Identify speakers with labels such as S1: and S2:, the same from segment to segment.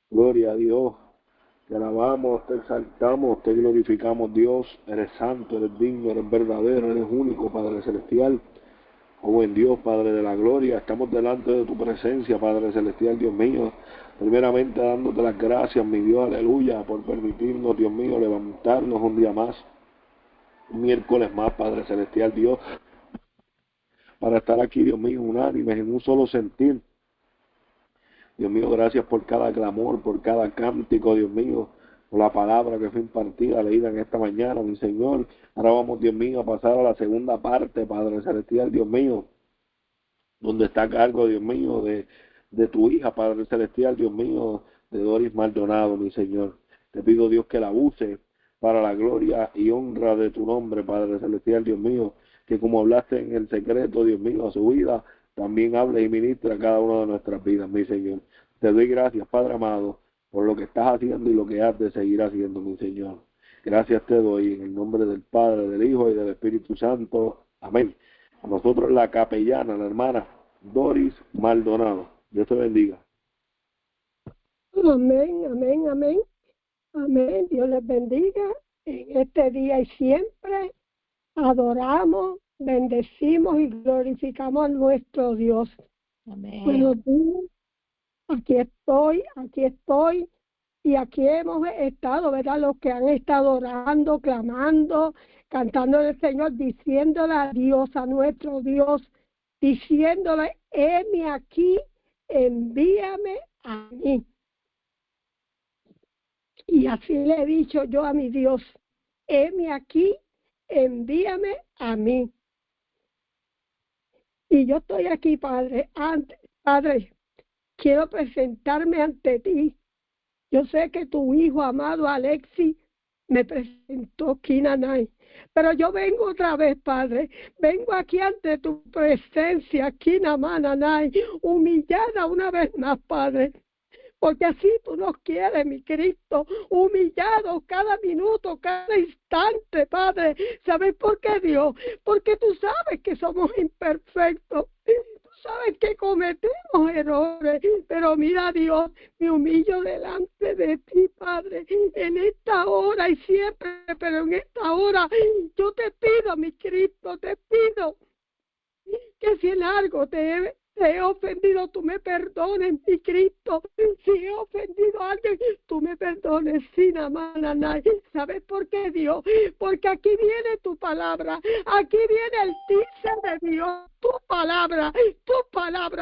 S1: Gloria a Dios. Te alabamos, te exaltamos, te glorificamos, Dios. Eres santo, eres digno, eres verdadero, eres único, Padre Celestial. Oh buen Dios, Padre de la gloria, estamos delante de tu presencia, Padre Celestial, Dios mío. Primeramente dándote las gracias, mi Dios, aleluya, por permitirnos, Dios mío, levantarnos un día más, un miércoles más, Padre Celestial, Dios, para estar aquí, Dios mío, unánimes, en un solo sentir. Dios mío, gracias por cada clamor, por cada cántico, Dios mío, por la palabra que fue impartida, leída en esta mañana, mi Señor. Ahora vamos, Dios mío, a pasar a la segunda parte, Padre Celestial, Dios mío, donde está a cargo, Dios mío, de tu hija, Padre Celestial, Dios mío, de Doris Maldonado, mi Señor. Te pido, Dios, que la use para la gloria y honra de tu nombre, Padre Celestial, Dios mío, que como hablaste en el secreto, Dios mío, a su vida, también hable y ministra a cada una de nuestras vidas, mi Señor. Te doy gracias, Padre amado, por lo que estás haciendo y lo que has de seguir haciendo, mi Señor. Gracias te doy en el nombre del Padre, del Hijo y del Espíritu Santo. Amén. A nosotros la capellana, la hermana Doris Maldonado. Dios te bendiga.
S2: Amén, amén, amén. Amén. Dios les bendiga en este día y siempre. Adoramos, bendecimos y glorificamos a nuestro Dios.
S3: Amén.
S2: Buenos días. Aquí estoy. Y aquí hemos estado, ¿verdad? Los que han estado orando, clamando, cantando al Señor, diciéndole a Dios, a nuestro Dios, diciéndole, heme aquí, envíame a mí. Y así le he dicho yo a mi Dios, heme aquí, envíame a mí. Y yo estoy aquí, Padre, Padre, quiero presentarme ante ti. Yo sé que tu hijo amado Alexi me presentó Kinanay, pero yo vengo otra vez, Padre. Vengo aquí ante tu presencia, Kinamananay, humillada una vez más, Padre. Porque así tú nos quieres, mi Cristo, humillados cada minuto, cada instante, Padre. ¿Sabes por qué, Dios? Porque tú sabes que somos imperfectos. Tú sabes que cometemos errores, pero mira, Dios, me humillo delante de ti, Padre, en esta hora y siempre, pero en esta hora yo te pido, mi Cristo, te pido que si en algo te he ofendido, tú me perdones, mi Cristo. Si he ofendido a alguien, tú me perdones, sin amar a nadie. ¿Sabes por qué, Dios? Porque aquí viene tu palabra, aquí viene el dice de Dios, tu palabra,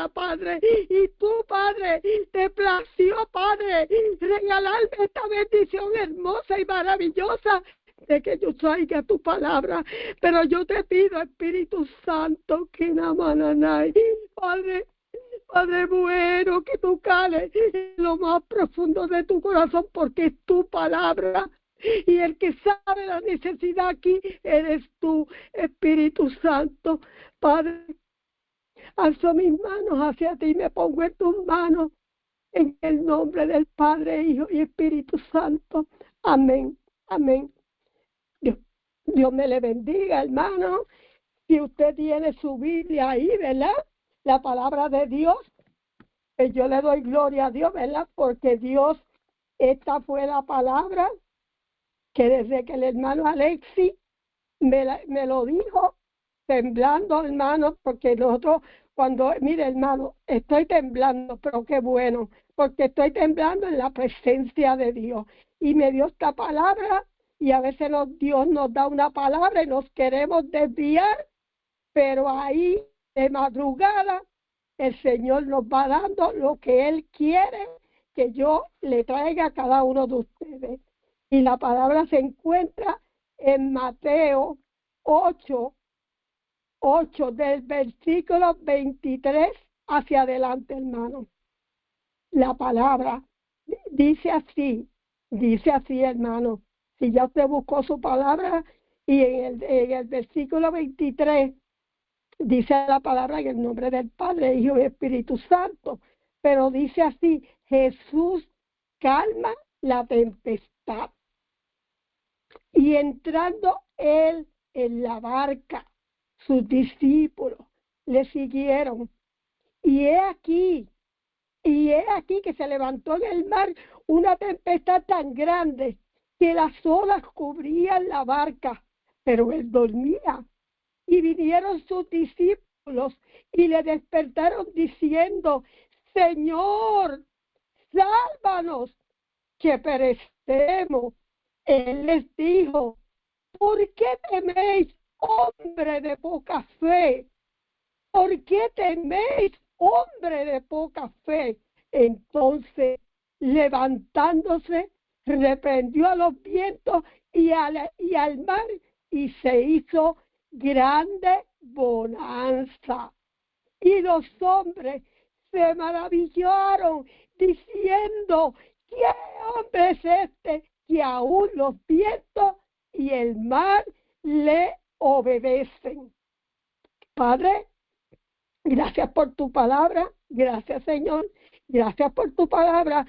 S2: Padre. Y tú, Padre, te plació, Padre, regalarme esta bendición hermosa y maravillosa de que yo traiga tu palabra, pero yo te pido, Espíritu Santo, que namananay, Padre bueno, que tú cales en lo más profundo de tu corazón, porque es tu palabra. Y el que sabe la necesidad aquí eres tú, Espíritu Santo. Padre, alzo mis manos hacia ti, me pongo en tus manos, en el nombre del Padre, Hijo y Espíritu Santo. Amén, amén. Dios me le bendiga, hermano. Si usted tiene su Biblia ahí, ¿verdad? La palabra de Dios, pues yo le doy gloria a Dios, ¿verdad? Porque Dios, esta fue la palabra que desde que el hermano Alexi me lo dijo, temblando, hermano, porque nosotros mire, hermano, estoy temblando, pero qué bueno, porque estoy temblando en la presencia de Dios. Y me dio esta palabra, y a veces Dios nos da una palabra y nos queremos desviar, pero ahí de madrugada el Señor nos va dando lo que Él quiere que yo le traiga a cada uno de ustedes. Y la palabra se encuentra en Mateo 8, del versículo 23 hacia adelante, hermano. La palabra dice así, hermano. Si ya usted buscó su palabra, y en el versículo 23 dice la palabra en el nombre del Padre, Hijo y Espíritu Santo, pero dice así: Jesús calma la tempestad. Y entrando él en la barca, sus discípulos le siguieron. Y he aquí, Y he aquí que se levantó en el mar una tempestad tan grande que las olas cubrían la barca, pero él dormía. Y vinieron sus discípulos y le despertaron diciendo: Señor, sálvanos, que perecemos. Él les dijo: ¿por qué teméis, hombre de poca fe? ¿Por qué teméis, hombre de poca fe? Entonces, levantándose, reprendió a los vientos y al mar, y se hizo grande bonanza. Y los hombres se maravillaron, diciendo: ¿qué hombre es este que aún los vientos y el mar le obedecen? Padre, gracias por tu palabra, gracias Señor, gracias por tu palabra,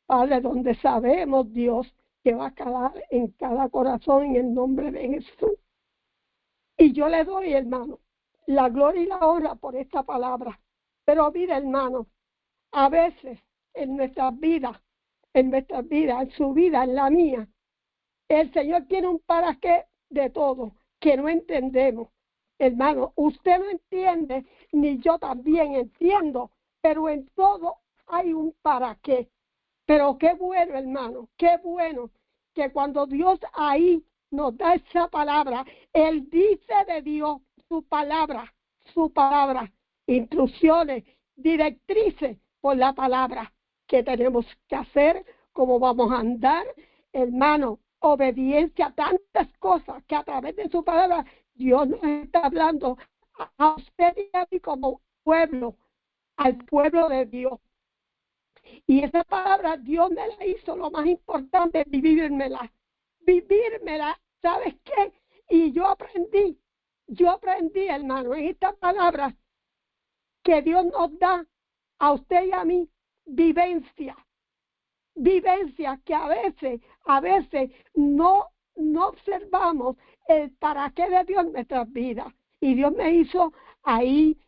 S2: Padre, donde sabemos, Dios, que va a calar en cada corazón en el nombre de Jesús. Y yo le doy, hermano, la gloria y la honra por esta palabra. Pero mira, hermano, a veces en nuestras vidas, en su vida, en la mía, el Señor tiene un para qué de todo que no entendemos. Hermano, usted no entiende, ni yo también entiendo, pero en todo hay un para qué. Pero qué bueno, hermano, qué bueno que cuando Dios ahí nos da esa palabra, Él dice de Dios su palabra, instrucciones, directrices por la palabra, que tenemos que hacer, cómo vamos a andar, hermano, obediencia a tantas cosas que a través de su palabra Dios nos está hablando a usted y a mí como pueblo, al pueblo de Dios. Y esa palabra Dios me la hizo, lo más importante es vivírmela, ¿sabes qué? Y yo aprendí, hermano, en esta palabra que Dios nos da a usted y a mí, vivencia que a veces no observamos el para qué de Dios en nuestras vidas. Y Dios me hizo ahí,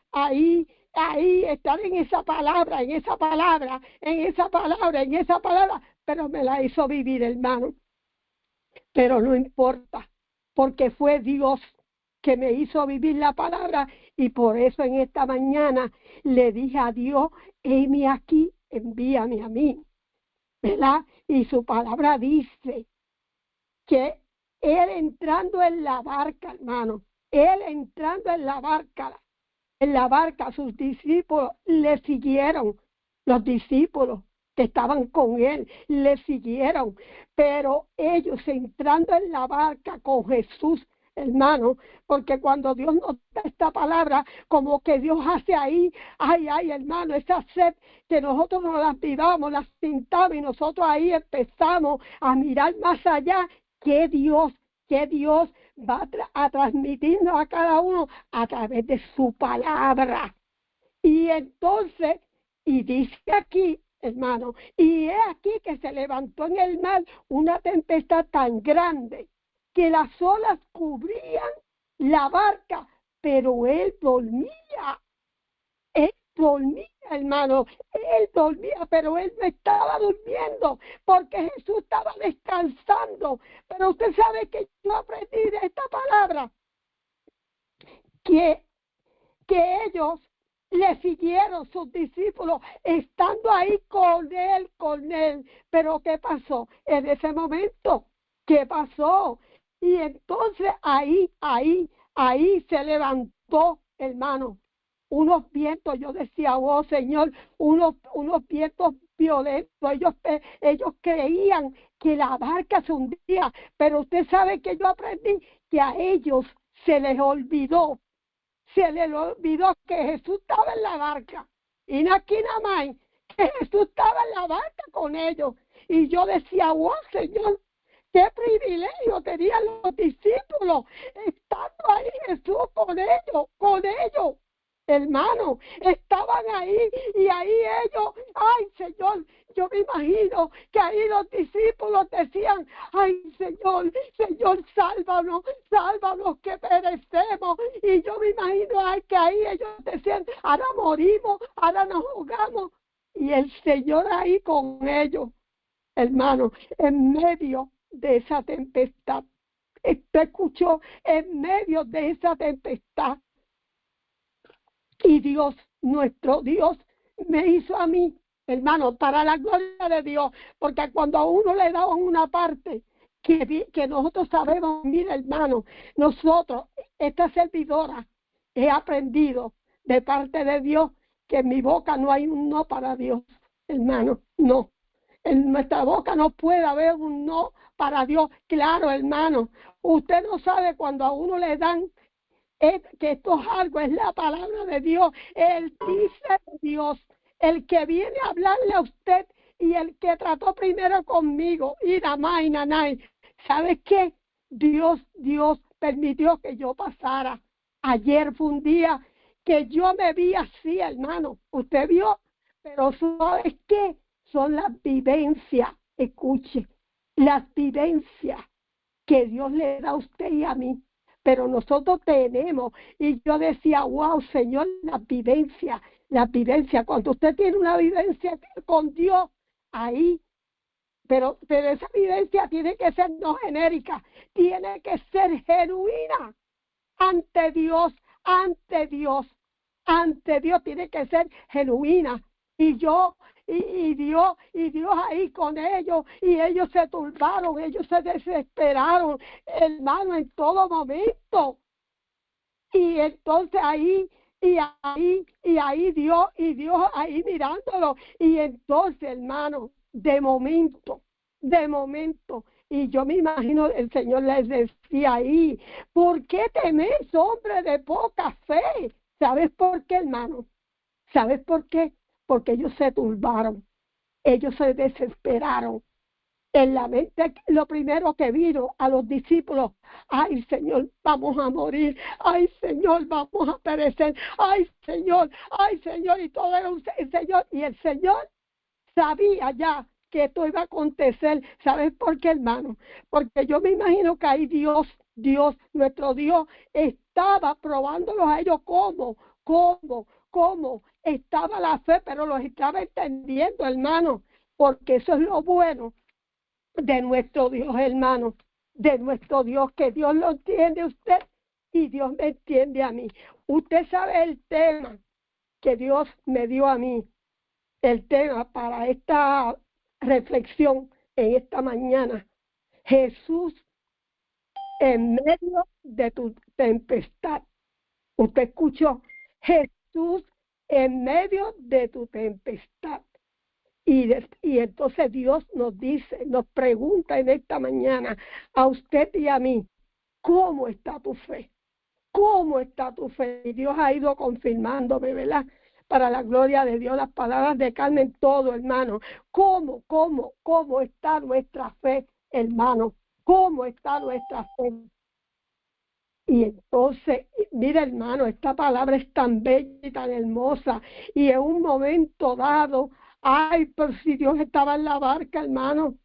S2: estar en esa palabra, pero me la hizo vivir, hermano. Pero no importa, porque fue Dios que me hizo vivir la palabra, y por eso en esta mañana le dije a Dios: heme aquí, envíame a mí, ¿verdad? Y su palabra dice que él entrando en la barca, hermano, sus discípulos le siguieron, los discípulos que estaban con él le siguieron, pero ellos entrando en la barca con Jesús, hermano, porque cuando Dios nos da esta palabra, como que Dios hace ahí, hermano, esa sed que nosotros nos la vivamos, la sintamos, y nosotros ahí empezamos a mirar más allá, que Dios va a transmitirnos a cada uno a través de su palabra. Y entonces, y dice aquí, hermano, y he aquí que se levantó en el mar una tempestad tan grande que las olas cubrían la barca, pero él dormía, hermano, él dormía, pero él no estaba durmiendo, porque Jesús estaba descansando. Pero usted sabe que yo aprendí de esta palabra, que ellos le siguieron, sus discípulos, estando ahí con él. Pero ¿qué pasó en ese momento? ¿Qué pasó? Y entonces ahí se levantó, hermano, unos vientos. Yo decía: oh Señor, unos vientos violentos. Ellos creían que la barca se hundía, pero usted sabe que yo aprendí que a ellos se les olvidó que Jesús estaba en la barca, y aquí nada más, que Jesús estaba en la barca con ellos. Y yo decía: wow, Señor, qué privilegio tenían los discípulos estando ahí, Jesús con ellos, hermano, estaban ahí, y ahí ellos, ay Señor, yo me imagino que ahí los discípulos decían: ay Señor, sálvanos, que perecemos. Y yo me imagino que ahí ellos decían: ahora morimos, ahora nos ahogamos. y el Señor ahí con ellos, hermano, en medio de esa tempestad. Usted escuchó, en medio de esa tempestad. Y Dios, nuestro Dios, me hizo a mí, hermano, para la gloria de Dios, porque cuando a uno le daban una parte que nosotros sabemos, mira, hermano, nosotros, esta servidora, he aprendido de parte de Dios que en mi boca no hay un no para Dios, hermano, no. En nuestra boca no puede haber un no para Dios. Claro, hermano, usted no sabe cuando a uno le dan que esto es algo, es la palabra de Dios, el dice Dios, el que viene a hablarle a usted y el que trató primero conmigo, y Namai, Nanay, ¿sabes qué? Dios permitió que yo pasara. Ayer fue un día que yo me vi así, hermano, usted vio, pero ¿sabes qué? Son las vivencias, escuche, las vivencias que Dios le da a usted y a mí. Pero nosotros tenemos, y yo decía, wow, Señor, la vivencia, cuando usted tiene una vivencia con Dios, ahí, pero esa vivencia tiene que ser no genérica, tiene que ser genuina, ante Dios, tiene que ser genuina. Y Dios ahí con ellos, y ellos se turbaron, ellos se desesperaron, hermano, en todo momento. Y entonces ahí Dios ahí mirándolo. Y entonces, hermano, de momento, y yo me imagino el Señor les decía ahí, ¿por qué teméis, hombre de poca fe? ¿Sabes por qué, hermano? ¿Sabes por qué? Porque ellos se turbaron, ellos se desesperaron. En la mente, lo primero que vino a los discípulos, ay Señor, vamos a morir, ay Señor, vamos a perecer, ay Señor, y todo era un Señor, y el Señor sabía ya que esto iba a acontecer. ¿Sabes por qué, hermano? Porque yo me imagino que ahí Dios, nuestro Dios, estaba probándolos a ellos cómo estaba la fe, pero los estaba entendiendo, hermano, porque eso es lo bueno de nuestro Dios, hermano, de nuestro Dios, que Dios lo entiende a usted y Dios me entiende a mí. Usted sabe el tema que Dios me dio a mí, el tema para esta reflexión en esta mañana. Jesús en medio de tu tempestad. Usted escuchó, Jesús en medio de tu tempestad. Y entonces Dios nos dice, nos pregunta en esta mañana a usted y a mí, ¿cómo está tu fe? ¿Cómo está tu fe? Y Dios ha ido confirmándome, ¿verdad? Para la gloria de Dios, las palabras de Carmen, todo, hermano. ¿Cómo está nuestra fe, hermano? ¿Cómo está nuestra fe? Y entonces, mira, hermano, esta palabra es tan bella y tan hermosa. Y en un momento dado, ay, pero si Dios estaba en la barca, hermano.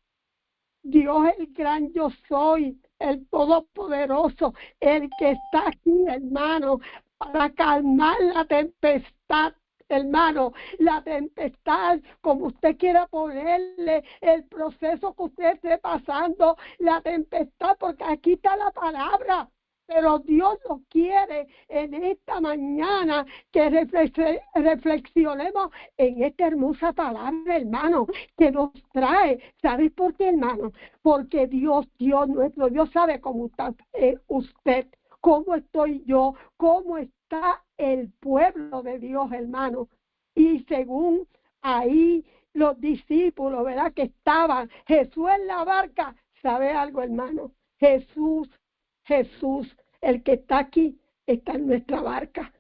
S2: Dios el gran yo soy, el todopoderoso, el que está aquí, hermano, para calmar la tempestad. Hermano, la tempestad, como usted quiera ponerle, el proceso que usted esté pasando, la tempestad, porque aquí está la palabra. Pero Dios nos quiere en esta mañana que reflexionemos en esta hermosa palabra, hermano, que nos trae. ¿Sabes por qué, hermano? Porque Dios, nuestro Dios sabe cómo está usted, cómo estoy yo, cómo está el pueblo de Dios, hermano. Y según ahí los discípulos, ¿verdad? Que estaban, Jesús en la barca, ¿sabe algo, hermano? Jesús, el que está aquí, está en nuestra barca.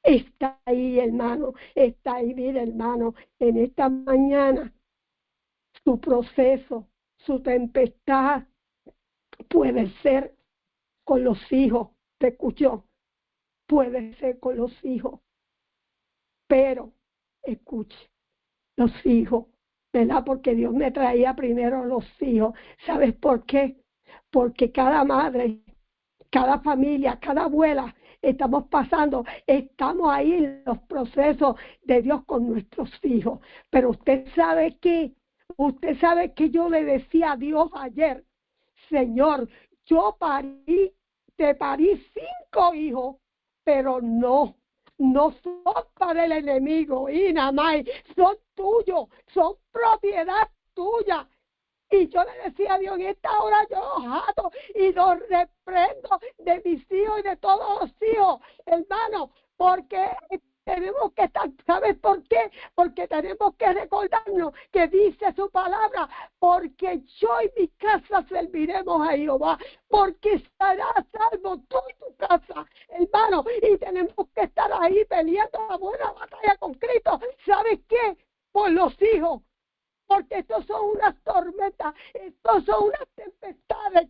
S2: Está ahí, hermano, está ahí, mira, hermano, en esta mañana, su proceso, su tempestad puede ser con los hijos, ¿te escuchó? Puede ser con los hijos, pero, escuche, los hijos, ¿verdad? Porque Dios me traía primero los hijos. ¿Sabes por qué? Porque cada madre, cada familia, cada abuela estamos pasando, estamos ahí en los procesos de Dios con nuestros hijos. Pero usted sabe que yo le decía a Dios ayer, Señor, te parí 5 hijos, pero no son para el enemigo, y nada más, son tuyos, son propiedad tuya. Y yo le decía a Dios, en esta hora yo los ato y los reprendo de mis hijos y de todos los hijos, hermano, porque tenemos que estar, ¿sabes por qué? Porque tenemos que recordarnos que dice su palabra, porque yo y mi casa serviremos a Jehová, porque estará salvo tú y tu casa, hermano, y tenemos que estar ahí peleando la buena batalla con Cristo. ¿Sabes qué? Por los hijos. Porque estos son unas tormentas, estos son unas tempestades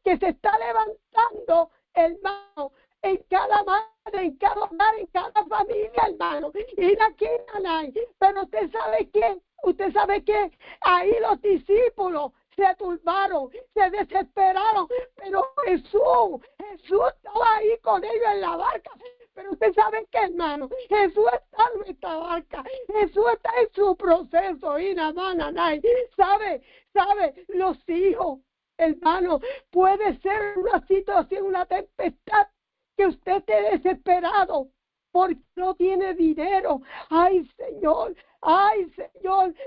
S2: que se está levantando, hermano, en cada madre, en cada hogar, en cada familia, hermano. Y aquí Nanay. Pero usted sabe que ahí los discípulos se turbaron, se desesperaron, pero Jesús estaba ahí con ellos en la barca. Pero usted sabe que, hermano, Jesús está en nuestra barca, Jesús está en su proceso, y sabe, los hijos, hermano, puede ser una situación, una tempestad, que usted esté desesperado porque no tiene dinero. Ay, Señor,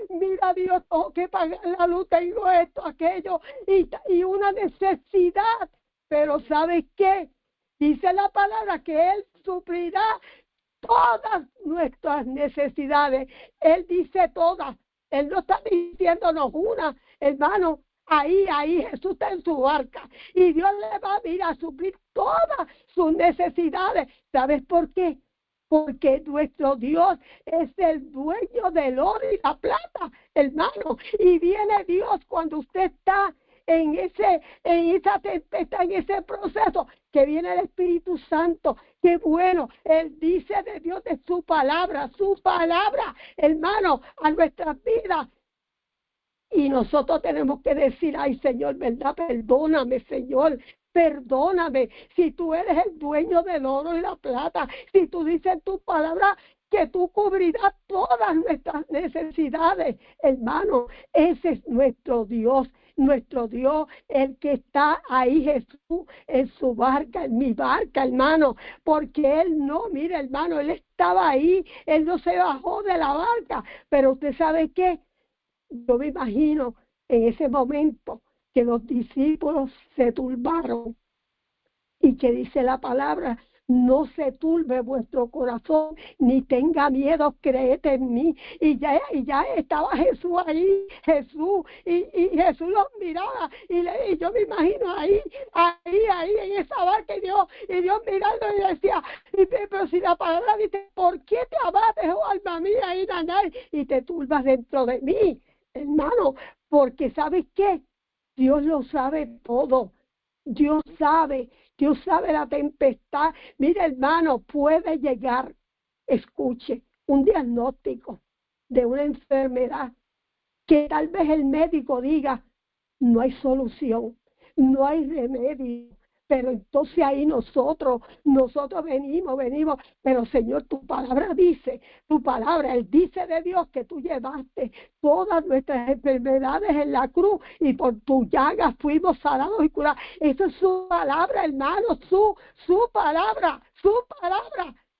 S2: mira, Dios, tengo que pagar la luz, tengo esto, aquello, y una necesidad. Pero ¿sabe qué? Dice la palabra que Él suplirá todas nuestras necesidades. Él dice todas. Él no está diciéndonos una, hermano. Ahí Jesús está en su barca y Dios le va a ir a suplir todas sus necesidades. ¿Sabes por qué? Porque nuestro Dios es el dueño del oro y la plata, hermano. Y viene Dios cuando usted está en esa tempestad, en ese proceso, que viene el Espíritu Santo. Qué bueno, Él dice de Dios, de su palabra, hermano, a nuestras vidas. Y nosotros tenemos que decir, ay, Señor, ¿verdad? Perdóname, Señor. Perdóname, si tú eres el dueño del oro y la plata, si tú dices en tu palabra que tú cubrirás todas nuestras necesidades, hermano, ese es nuestro Dios, el que está ahí, Jesús, en su barca, en mi barca, hermano, porque Él no, mire, hermano, Él estaba ahí, Él no se bajó de la barca, pero usted sabe qué, yo me imagino en ese momento que los discípulos se turbaron y que dice la palabra, no se turbe vuestro corazón, ni tenga miedo, creed en mí. Y ya estaba Jesús ahí, y Jesús los miraba, y yo me imagino ahí, en esa barca, y Dios mirando y decía, pero si la palabra dice, ¿por qué te abates, oh alma mía, y te turbas dentro de mí, hermano? Porque ¿sabes qué? Dios lo sabe todo. Dios sabe la tempestad. Mira, hermano, puede llegar, escuche, un diagnóstico de una enfermedad que tal vez el médico diga, no hay solución, no hay remedio. Pero entonces ahí nosotros venimos, pero Señor, tu palabra dice, Él dice de Dios que tú llevaste todas nuestras enfermedades en la cruz y por tus llagas fuimos sanados y curados. Esa es su palabra, hermano, su palabra,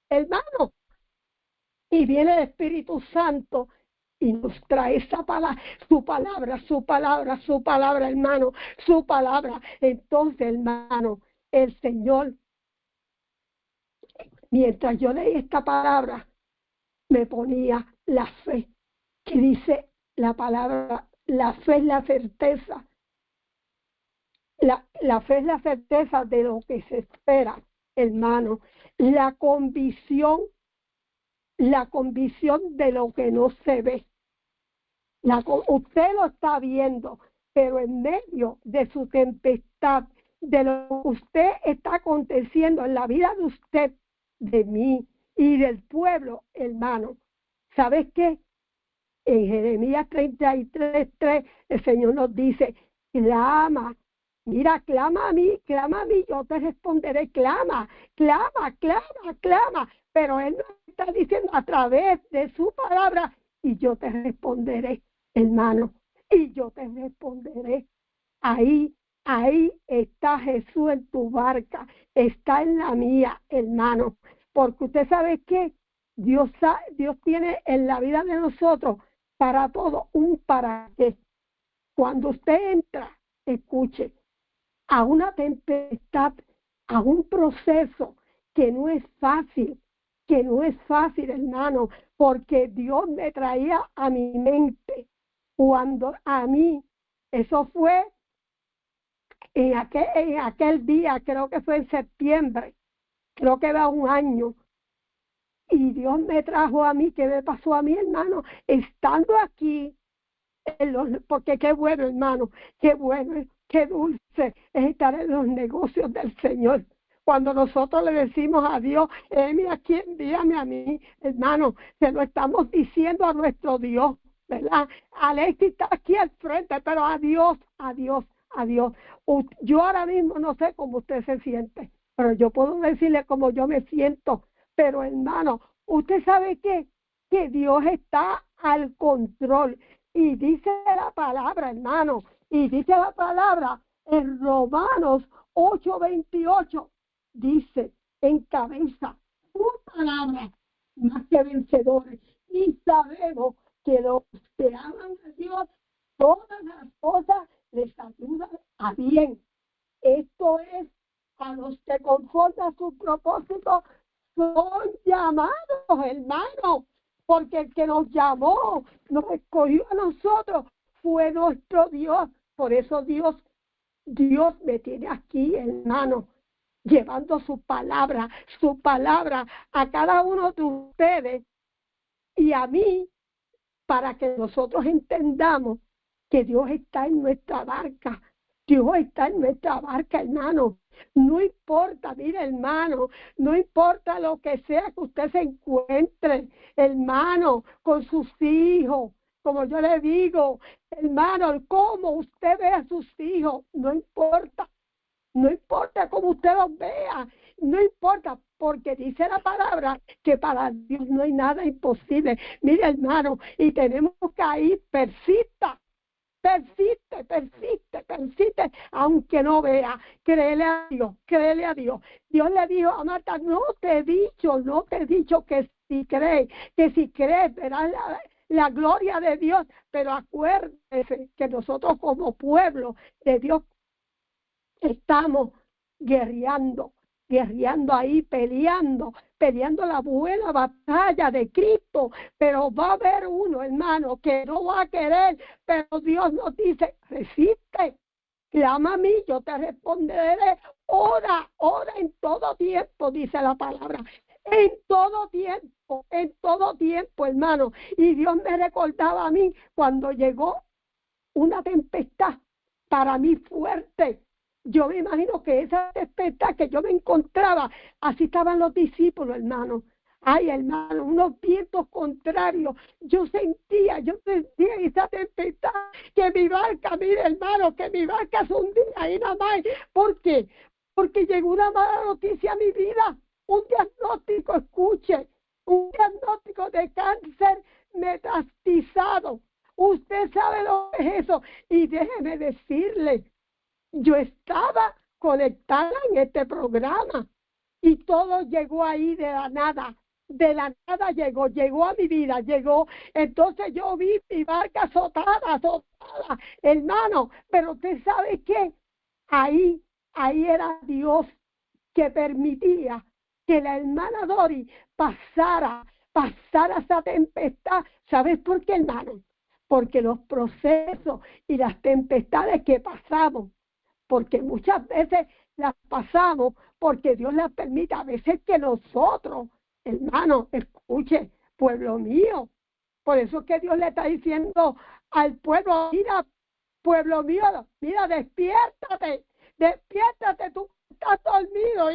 S2: hermano. Y viene el Espíritu Santo y nos trae esa palabra, su palabra, hermano, su palabra. Entonces, hermano, el Señor, mientras yo leí esta palabra, me ponía la fe, que dice la palabra, la fe es la certeza. La fe es la certeza de lo que se espera, hermano. La convicción de lo que no se ve. Usted lo está viendo, pero en medio de su tempestad, de lo que usted está aconteciendo en la vida de usted, de mí y del pueblo, hermano, ¿sabes qué? En Jeremías 33:3 el Señor nos dice, clama Mira, clama a mí, yo te responderé, clama, clama, clama, clama. Pero Él nos está diciendo a través de su palabra, y yo te responderé, hermano, y yo te responderé. Ahí, ahí está Jesús en tu barca, está en la mía, hermano. Porque usted sabe que Dios tiene en la vida de nosotros para todo un para qué. Cuando usted entra, escuche, a una tempestad, a un proceso que no es fácil, hermano, porque Dios me traía a mi mente cuando a mí, eso fue en aquel día, creo que fue en septiembre, creo que va un año, y Dios me trajo a mí. ¿Qué me pasó a mí, hermano? Estando aquí, porque qué bueno, hermano, qué bueno, qué dulce es estar en los negocios del Señor. Cuando nosotros le decimos a Dios, mira, aquí envíame a mí, hermano, se lo estamos diciendo a nuestro Dios, ¿verdad? Alexis está aquí al frente, pero adiós, adiós, adiós. Yo ahora mismo no sé cómo usted se siente, pero yo puedo decirle cómo yo me siento. Pero hermano, usted sabe que Dios está al control. Y dice la palabra, hermano, y dice la palabra en Romanos 8:28, dice, encabeza su palabra más que vencedores. Y sabemos que los que aman a Dios, todas las cosas les ayudan a bien. Esto es a los que conforme a su propósito son llamados, hermano, porque el que nos llamó, nos escogió a nosotros, fue nuestro Dios. Por eso Dios me tiene aquí, hermano, llevando su palabra a cada uno de ustedes y a mí, para que nosotros entendamos que Dios está en nuestra barca. Dios está en nuestra barca, hermano. No importa, mire, hermano, no importa lo que sea que usted se encuentre, hermano, con sus hijos, como yo le digo, hermano, cómo usted ve a sus hijos, no importa cómo usted los vea, no importa, porque dice la palabra que para Dios no hay nada imposible. Mire, hermano, y tenemos que ir, persista, aunque no vea, créele a Dios. Dios le dijo a Marta, no te he dicho que si crees verás la gloria de Dios, pero acuérdese que nosotros como pueblo de Dios estamos guerreando ahí, peleando la buena batalla de Cristo, pero va a haber uno, hermano, que no va a querer, pero Dios nos dice, resiste, clama a mí, yo te responderé, ora en todo tiempo, dice la palabra, en todo tiempo, hermano. Y Dios me recordaba a mí cuando llegó una tempestad para mí fuerte. Yo me imagino que esa tempestad que yo me encontraba, así estaban los discípulos, hermano. Ay, hermano, unos vientos contrarios. Yo sentía esa tempestad, que mi barca, mire, hermano, que mi barca se hundía y nada más. ¿Por qué? Porque llegó una mala noticia a mi vida. Un diagnóstico, escuche, un diagnóstico de cáncer metastizado. Usted sabe lo que es eso. Y déjeme decirle, yo estaba conectada en este programa y todo llegó ahí de la nada llegó a mi vida, entonces yo vi mi barca azotada, hermano, pero usted sabe que ahí era Dios que permitía que la hermana Dori pasara esa tempestad. ¿Sabes por qué, hermano? Porque los procesos y las tempestades que pasamos, porque muchas veces las pasamos porque Dios las permite, a veces que nosotros, hermano, escuche, pueblo mío, por eso es que Dios le está diciendo al pueblo, mira, pueblo mío, mira, despiértate, tú estás dormido,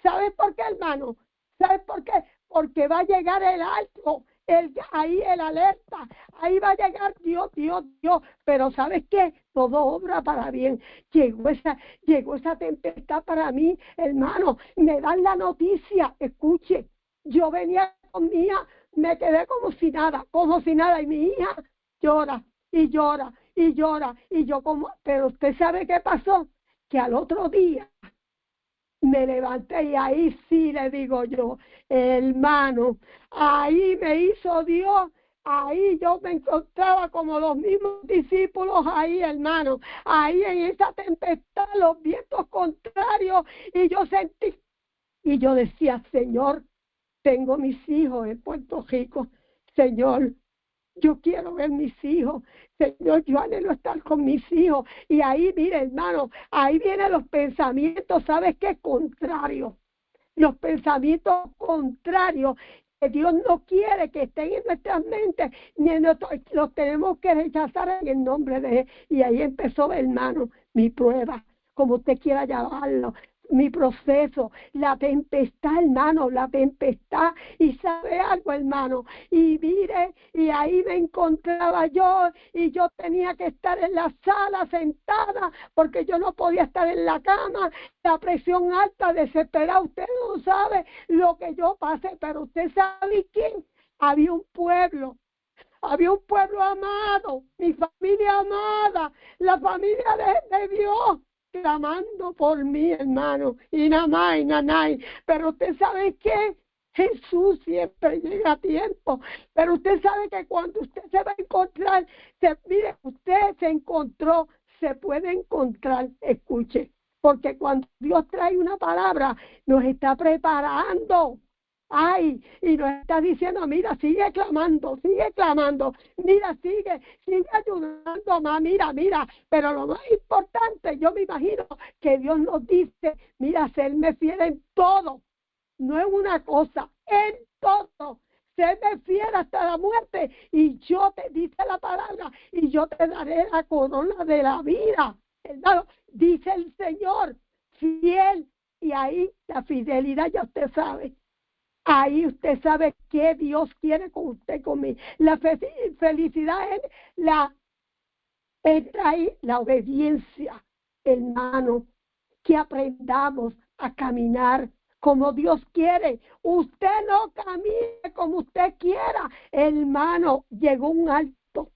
S2: ¿sabes por qué, hermano? ¿Sabes por qué? Porque va a llegar el alto ahí el alerta, ahí va a llegar Dios, pero ¿sabes qué? Todo obra para bien. Llegó esa tempestad para mí, hermano, me dan la noticia, escuche, yo venía con mi hija, me quedé como si nada, y mi hija llora, y llora, y llora, y yo pero usted sabe qué pasó, que al otro día me levanté y ahí sí le digo yo, hermano, ahí me hizo Dios, ahí yo me encontraba como los mismos discípulos ahí, hermano, ahí en esa tempestad, los vientos contrarios, y yo sentí, y yo decía, Señor, tengo mis hijos en Puerto Rico, Señor, yo quiero ver mis hijos, Señor, yo anhelo estar con mis hijos. Y ahí, mire, hermano, ahí vienen los pensamientos, ¿sabes qué? Contrarios. Los pensamientos contrarios que Dios no quiere que estén en nuestras mentes, ni en los tenemos que rechazar en el nombre de Él. Y ahí empezó, hermano, mi prueba, como usted quiera llamarlo, mi proceso, la tempestad, hermano, la tempestad. Y sabe algo, hermano, y mire, y ahí me encontraba yo, y yo tenía que estar en la sala sentada, porque yo no podía estar en la cama, la presión alta, desesperada. Usted no sabe lo que yo pasé, pero usted sabe quién. Había un pueblo amado, mi familia amada, la familia de Dios, clamando por mí, hermano, y nada más, y nada más. Pero usted sabe qué, Jesús siempre llega a tiempo, pero usted sabe que cuando usted se va a encontrar, mire, usted se encontró, se puede encontrar, escuche, porque cuando Dios trae una palabra, nos está preparando. Ay, y nos está diciendo, mira, sigue clamando, mira, sigue ayudando más, mira, pero lo más importante, yo me imagino que Dios nos dice, mira, serme fiel en todo, no en una cosa, en todo, serme fiel hasta la muerte, y yo te dice la palabra, y yo te daré la corona de la vida, hermano, dice el Señor, fiel, y ahí la fidelidad ya usted sabe. Ahí usted sabe qué Dios quiere con usted, conmigo. La felicidad es traer la obediencia, hermano, que aprendamos a caminar como Dios quiere. Usted no camine como usted quiera, hermano. Llegó un alto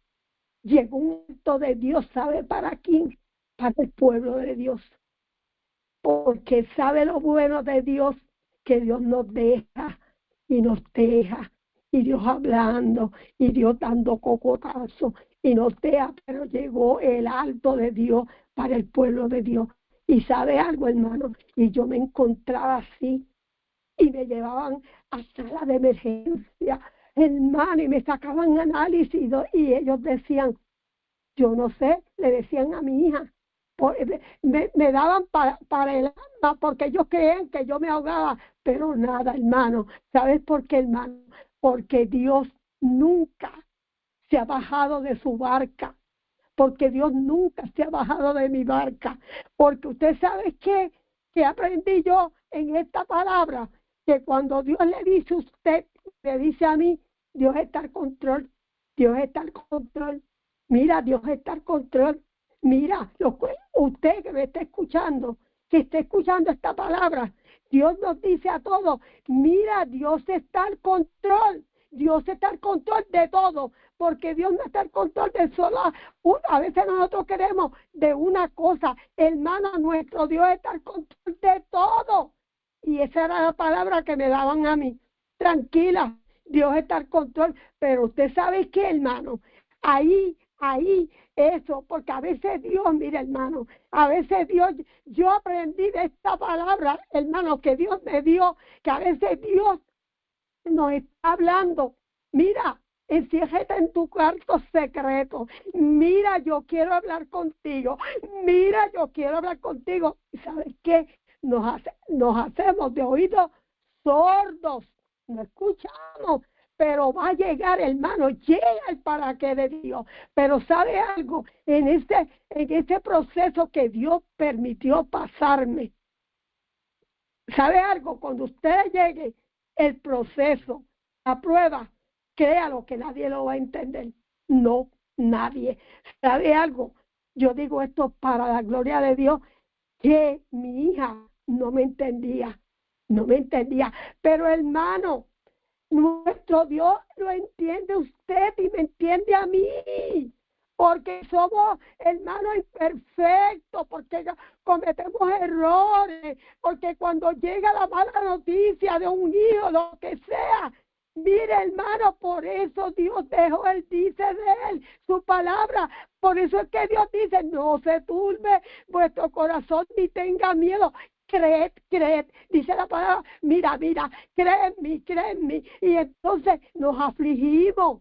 S2: de Dios, ¿sabe para quién? Para el pueblo de Dios. Porque sabe lo bueno de Dios, que Dios nos deja y nos deja, y Dios hablando, y Dios dando cocotazo, y nos deja, pero llegó el alto de Dios para el pueblo de Dios. Y sabe algo, hermano, y yo me encontraba así, y me llevaban a sala de emergencia, hermano, y me sacaban análisis, y ellos decían, yo no sé, le decían a mi hija, me daban para el alma, porque ellos creían que yo me ahogaba, pero nada, hermano. ¿Sabes por qué, hermano? Porque Dios nunca se ha bajado de su barca, porque Dios nunca se ha bajado de mi barca, porque usted sabe que aprendí yo en esta palabra, que cuando Dios le dice a usted, le dice a mí, Dios está al control, Dios está al control, mira, Dios está al control. Mira, usted que me está escuchando, que está escuchando esta palabra, Dios nos dice a todos, mira, Dios está al control, Dios está al control de todo, porque Dios no está al control de solo, a veces nosotros queremos de una cosa, hermano, nuestro Dios está al control de todo, y esa era la palabra que me daban a mí, tranquila, Dios está al control, pero usted sabe qué, hermano, ahí, eso, porque a veces Dios, mira, hermano, a veces Dios, yo aprendí de esta palabra, hermano, que Dios me dio, que a veces Dios nos está hablando, mira, enciérrate en tu cuarto secreto, mira, yo quiero hablar contigo, mira, yo quiero hablar contigo, y ¿sabes qué? Nos hacemos de oídos sordos, no escuchamos, pero va a llegar, hermano, llega el para qué de Dios. Pero ¿sabe algo? En este proceso que Dios permitió pasarme, ¿sabe algo? Cuando usted llegue el proceso, la prueba, créalo que nadie lo va a entender. No, nadie. ¿Sabe algo? Yo digo esto para la gloria de Dios, que mi hija no me entendía, pero hermano, nuestro Dios lo entiende usted y me entiende a mí, porque somos hermanos imperfectos, porque cometemos errores, porque cuando llega la mala noticia de un hijo, lo que sea, mire hermano, por eso Dios dejó, Él dice de Él, su palabra, por eso es que Dios dice, no se turbe vuestro corazón ni tenga miedo. Creed, dice la palabra, mira, cree en mí, y entonces nos afligimos,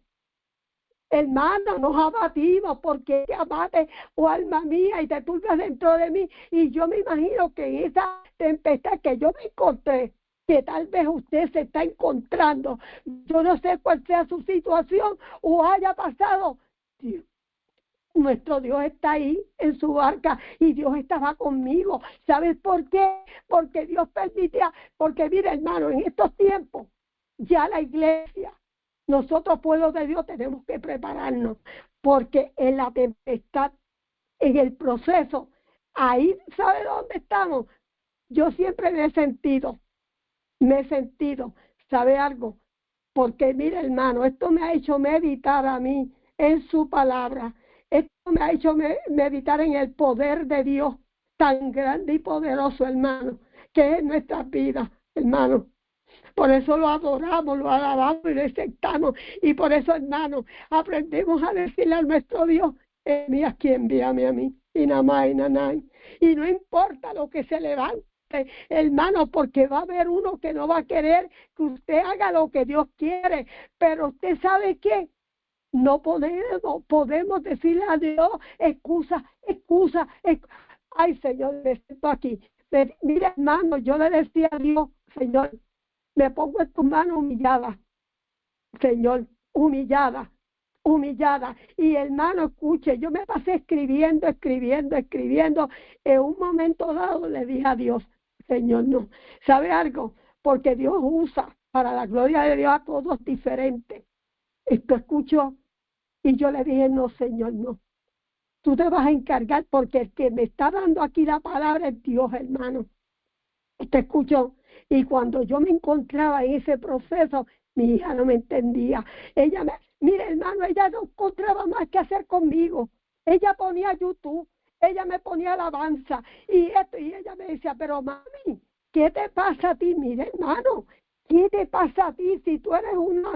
S2: hermano, nos abatimos, porque amate, oh alma mía, y te turbas dentro de mí, y yo me imagino que en esa tempestad que yo me encontré, que tal vez usted se está encontrando, yo no sé cuál sea su situación, o haya pasado, Dios. Nuestro Dios está ahí en su barca y Dios estaba conmigo. ¿Sabes por qué? Porque Dios permitía, porque mira hermano, en estos tiempos ya la iglesia, nosotros pueblos de Dios tenemos que prepararnos, porque en la tempestad, en el proceso, ahí, ¿sabe dónde estamos? Yo siempre me he sentido, ¿sabe algo? Porque mira hermano, esto me ha hecho meditar a mí en su palabra. Esto me ha hecho meditar en el poder de Dios tan grande y poderoso, hermano, que es nuestra vida, hermano. Por eso lo adoramos, lo alabamos y lo exaltamos. Y por eso, hermano, aprendemos a decirle a nuestro Dios, mí aquí, envíame a mí, y nada más, y nada. Y no importa lo que se levante, hermano, porque va a haber uno que no va a querer que usted haga lo que Dios quiere. Pero usted sabe qué, no podemos decirle a Dios, excusa. Ay, Señor, me siento aquí. Mira, hermano, yo le decía a Dios, Señor, me pongo en tus manos humillada, Señor, humillada. Y hermano, escuche, yo me pasé escribiendo. En un momento dado le dije a Dios, Señor, no. ¿Sabe algo? Porque Dios usa para la gloria de Dios a todos diferentes. Esto escuchó. Y yo le dije, no, Señor, no. Tú te vas a encargar, porque el que me está dando aquí la palabra es Dios, hermano. ¿Te escuchó? Y cuando yo me encontraba en ese proceso, mi hija no me entendía. Mire, hermano, ella no encontraba más que hacer conmigo. Ella ponía YouTube, ella me ponía alabanza y ella me decía, pero mami, ¿qué te pasa a ti? Mire, hermano, ¿qué te pasa a ti si tú eres una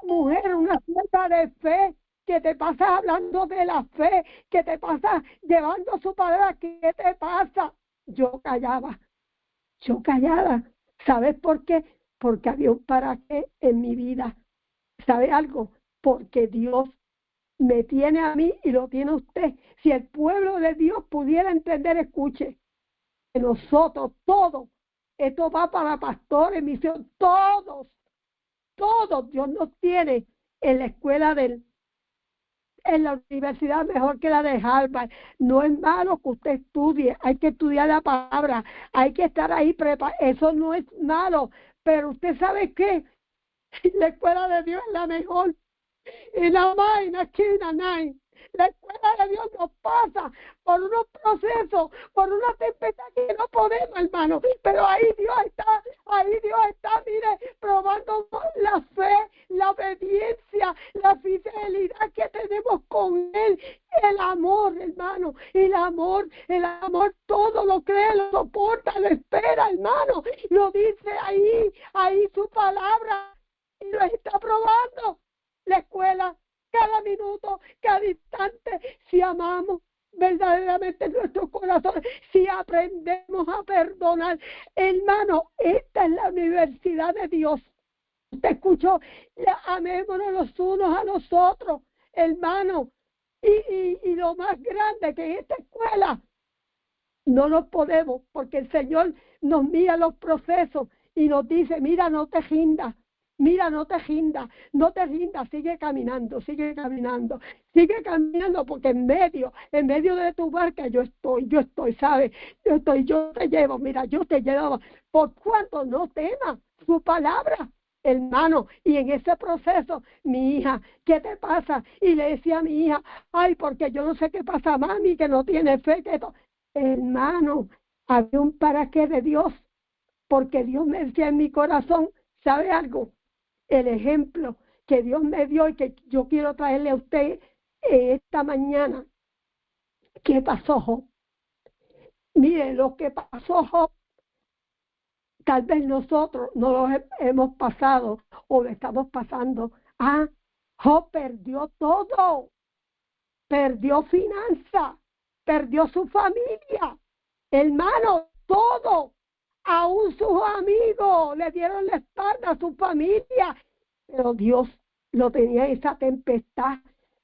S2: mujer, una sierva de fe, que te pasas hablando de la fe, que te pasas llevando su palabra? ¿Qué te pasa? Yo callaba. ¿Sabes por qué? Porque había un para qué en mi vida. ¿Sabe algo? Porque Dios me tiene a mí y lo tiene usted. Si el pueblo de Dios pudiera entender, escuche, que nosotros todos, esto va para pastores, misión, todos, Dios nos tiene en la escuela en la universidad mejor que la de Harvard. No es malo que usted estudie, hay que estudiar la palabra, hay que estar ahí preparado, eso no es malo, pero usted sabe qué, la escuela de Dios es la mejor. Y la vaina, la escuela de Dios nos pasa por unos procesos, por una tempestad que no podemos, hermano, pero ahí Dios está, mire, probando la fe, la obediencia, la fidelidad que tenemos con Él, el amor, hermano, el amor todo lo cree, lo soporta, lo espera, hermano, lo dice ahí su palabra, y lo está probando. La escuela, cada minuto, cada instante, si amamos verdaderamente nuestro corazón, si aprendemos a perdonar, hermano, esta es la universidad de Dios. ¿Usted escuchó? Amémonos los unos a los otros, hermano, y lo más grande que en esta escuela no nos podemos, porque el Señor nos mira los procesos y nos dice, mira, no te rindas. Mira, no te rindas, sigue caminando, porque en medio de tu barca yo estoy, ¿sabes? Yo te llevo, mira, yo te llevo, por cuanto no temas su palabra, hermano, y en ese proceso, mi hija, ¿qué te pasa? Y le decía a mi hija, ay, porque yo no sé qué pasa, mami, que no tiene fe, que esto. Hermano, había un para qué de Dios, porque Dios me decía en mi corazón, ¿sabe algo? El ejemplo que Dios me dio y que yo quiero traerle a usted esta mañana. ¿Qué pasó, Job? Mire, lo que pasó, Job, tal vez nosotros no lo hemos pasado o lo estamos pasando. Ah, Job perdió todo, perdió finanzas, perdió su familia, hermano, todo. Aún sus amigos le dieron la espalda a su familia, pero Dios lo tenía en esa tempestad,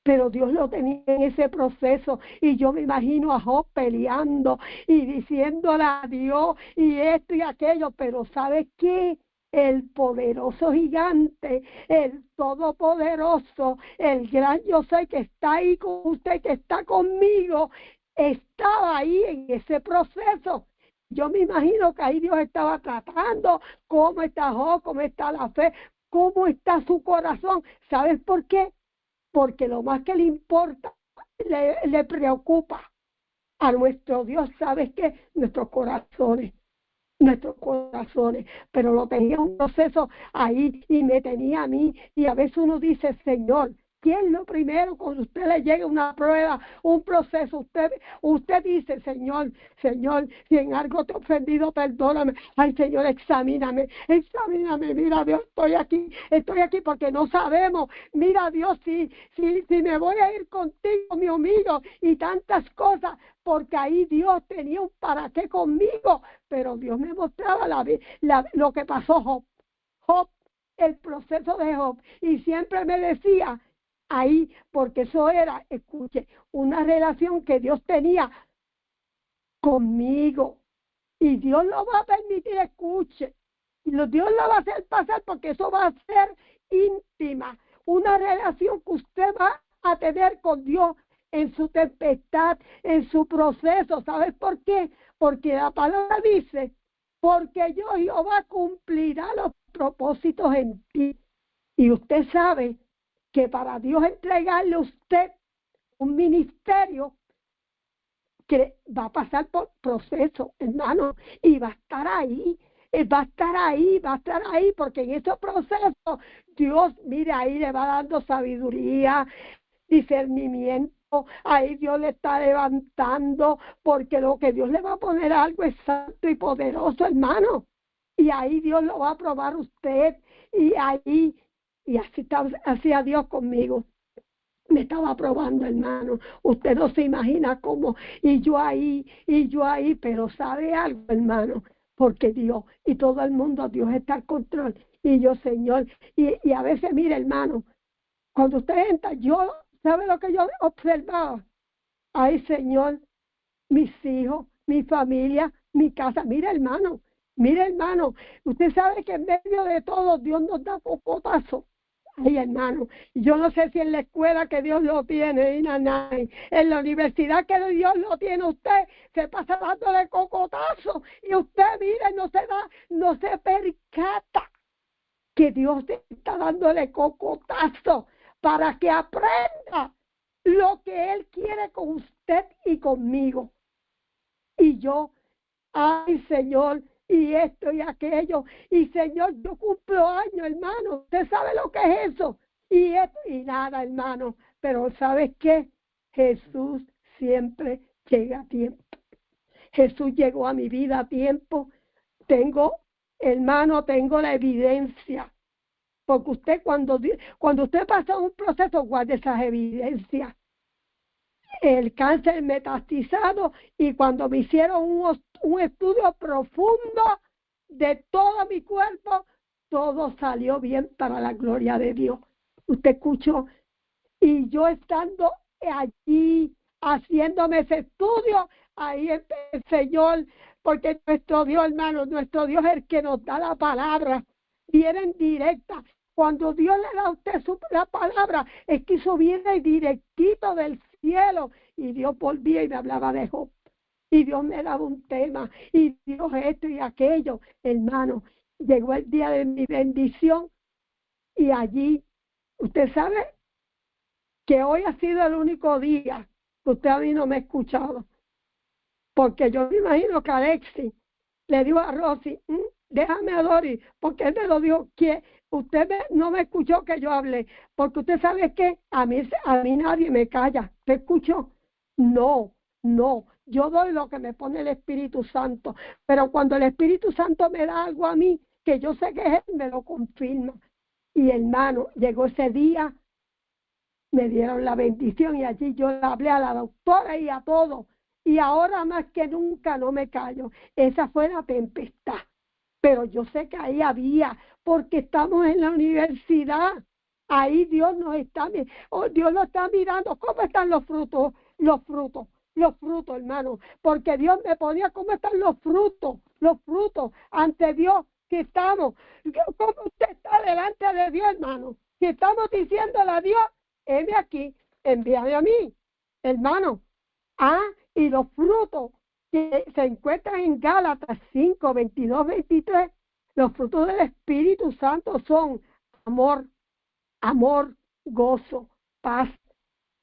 S2: pero Dios lo tenía en ese proceso, y yo me imagino a Job peleando y diciéndole a Dios y esto y aquello, pero ¿sabe qué? El poderoso gigante, el todopoderoso, el gran yo soy que está ahí con usted, que está conmigo, estaba ahí en ese proceso. Yo me imagino que ahí Dios estaba tratando cómo está Job, cómo está la fe, cómo está su corazón. ¿Sabes por qué? Porque lo más que le importa, le preocupa a nuestro Dios, ¿sabes qué? Nuestros corazones, pero lo tenía un proceso ahí y me tenía a mí, y a veces uno dice, Señor, ¿qué es lo primero cuando usted le llega una prueba, un proceso? Usted dice, Señor, si en algo te he ofendido, perdóname. Ay, Señor, examíname, mira Dios, estoy aquí porque no sabemos. Mira Dios, si me voy a ir contigo, me humillo y tantas cosas, porque ahí Dios tenía un para qué conmigo, pero Dios me mostraba lo que pasó Job, el proceso de Job, y siempre me decía, ahí, porque eso era, escuche, una relación que Dios tenía conmigo, y Dios lo va a permitir, escuche, y Dios lo va a hacer pasar, porque eso va a ser íntima, una relación que usted va a tener con Dios en su tempestad, en su proceso. ¿Sabes por qué? Porque la palabra dice, porque yo, Jehová, cumplirá los propósitos en ti. Y usted sabe que para Dios entregarle a usted un ministerio que va a pasar por proceso, hermano, y va a estar ahí, porque en esos procesos Dios, mire, ahí le va dando sabiduría, discernimiento, ahí Dios le está levantando, porque lo que Dios le va a poner algo es santo y poderoso, hermano, y ahí Dios lo va a probar usted, y así hacía Dios conmigo. Me estaba probando, hermano. Usted no se imagina cómo. Y yo ahí. Pero ¿sabe algo, hermano? Porque Dios y todo el mundo, Dios está al control. Y yo, Señor. Y a veces, mire, hermano, cuando usted entra, ¿sabe lo que yo observaba? Ay, Señor, mis hijos, mi familia, mi casa. Mire, hermano. Usted sabe que en medio de todo Dios nos da cocotazo. Ay, hermano, yo no sé si en la escuela que Dios lo tiene, en la universidad que Dios lo tiene, usted se pasa dándole cocotazo, y usted, mire, no se percata que Dios está dándole cocotazo para que aprenda lo que Él quiere con usted y conmigo. Y yo, ay, Señor, y esto y aquello, y Señor, yo cumplo años, hermano, usted sabe lo que es eso, y esto y nada, hermano, pero ¿sabes qué? Jesús siempre llega a tiempo. Jesús llegó a mi vida a tiempo. Tengo la evidencia, porque usted cuando usted pasa un proceso, guarde esas evidencias. El cáncer metastizado, y cuando me hicieron un estudio profundo de todo mi cuerpo, todo salió bien para la gloria de Dios. Usted escuchó, y yo estando allí haciéndome ese estudio, ahí el Señor, porque nuestro Dios, hermano, nuestro Dios es el que nos da la palabra, viene en directa. Cuando Dios le da a usted la palabra, es que eso viene directito del cielo, y Dios volvía y me hablaba de Job, y Dios me daba un tema, y Dios esto y aquello, hermano. Llegó el día de mi bendición, Y allí, usted sabe que hoy ha sido el único día que usted a mí no me ha escuchado. Porque yo me imagino que Alexis le dijo a Rosy, déjame a Doris, porque él me lo dijo, que usted no me escuchó que yo hablé, porque usted sabe que a mí nadie me calla. ¿Te escuchó? No, yo doy lo que me pone el Espíritu Santo, pero cuando el Espíritu Santo me da algo a mí, que yo sé que es él, me lo confirma. Y hermano, llegó ese día, me dieron la bendición y allí yo le hablé a la doctora y a todos. Y ahora más que nunca no me callo. Esa fue la tempestad. Pero yo sé que ahí había, porque estamos en la universidad. Ahí Dios nos está, Dios nos está mirando. ¿Cómo están los frutos? Los frutos, hermano. Porque Dios me ponía cómo están los frutos ante Dios que estamos. ¿Cómo usted está delante de Dios, hermano? Que estamos diciéndole a Dios, heme aquí, envíame a mí, hermano. Y los frutos que se encuentran en Gálatas 5, 22, 23, los frutos del Espíritu Santo son amor, gozo, paz,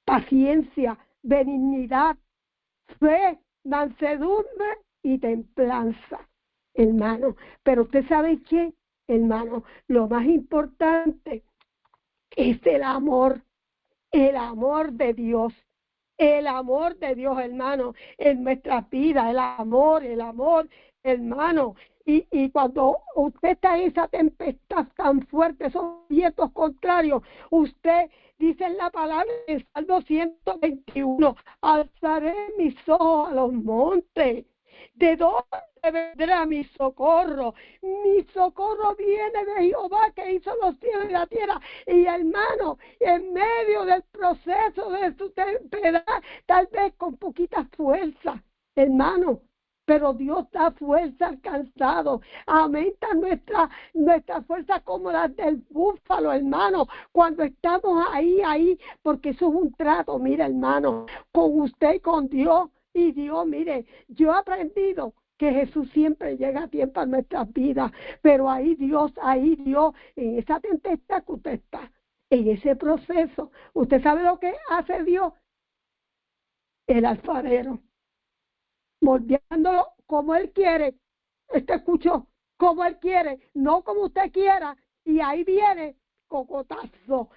S2: paciencia, benignidad, fe, mansedumbre y templanza, hermano. Pero usted sabe qué, hermano, lo más importante es el amor de Dios. El amor de Dios, hermano, en nuestras vidas, el amor, hermano. Y cuando usted está en esa tempestad tan fuerte, esos vientos contrarios, usted dice en la palabra en Salmo 121, alzaré mis ojos a los montes. ¿De dónde vendrá mi socorro? Mi socorro viene de Jehová, que hizo los cielos y la tierra. Y hermano, en medio del proceso de su tempestad, tal vez con poquita fuerza, hermano, pero Dios da fuerza al cansado, aumenta nuestra fuerza como las del búfalo, hermano, cuando estamos ahí, porque eso es un trato, mira, hermano, con usted y con Dios. Y Dios, mire, yo he aprendido que Jesús siempre llega a tiempo a nuestras vidas, pero ahí Dios, en esa tempestad que usted está, en ese proceso, ¿usted sabe lo que hace Dios? El alfarero, moldeándolo como Él quiere. Usted escuchó, como Él quiere, no como usted quiera. Y ahí viene cocotazo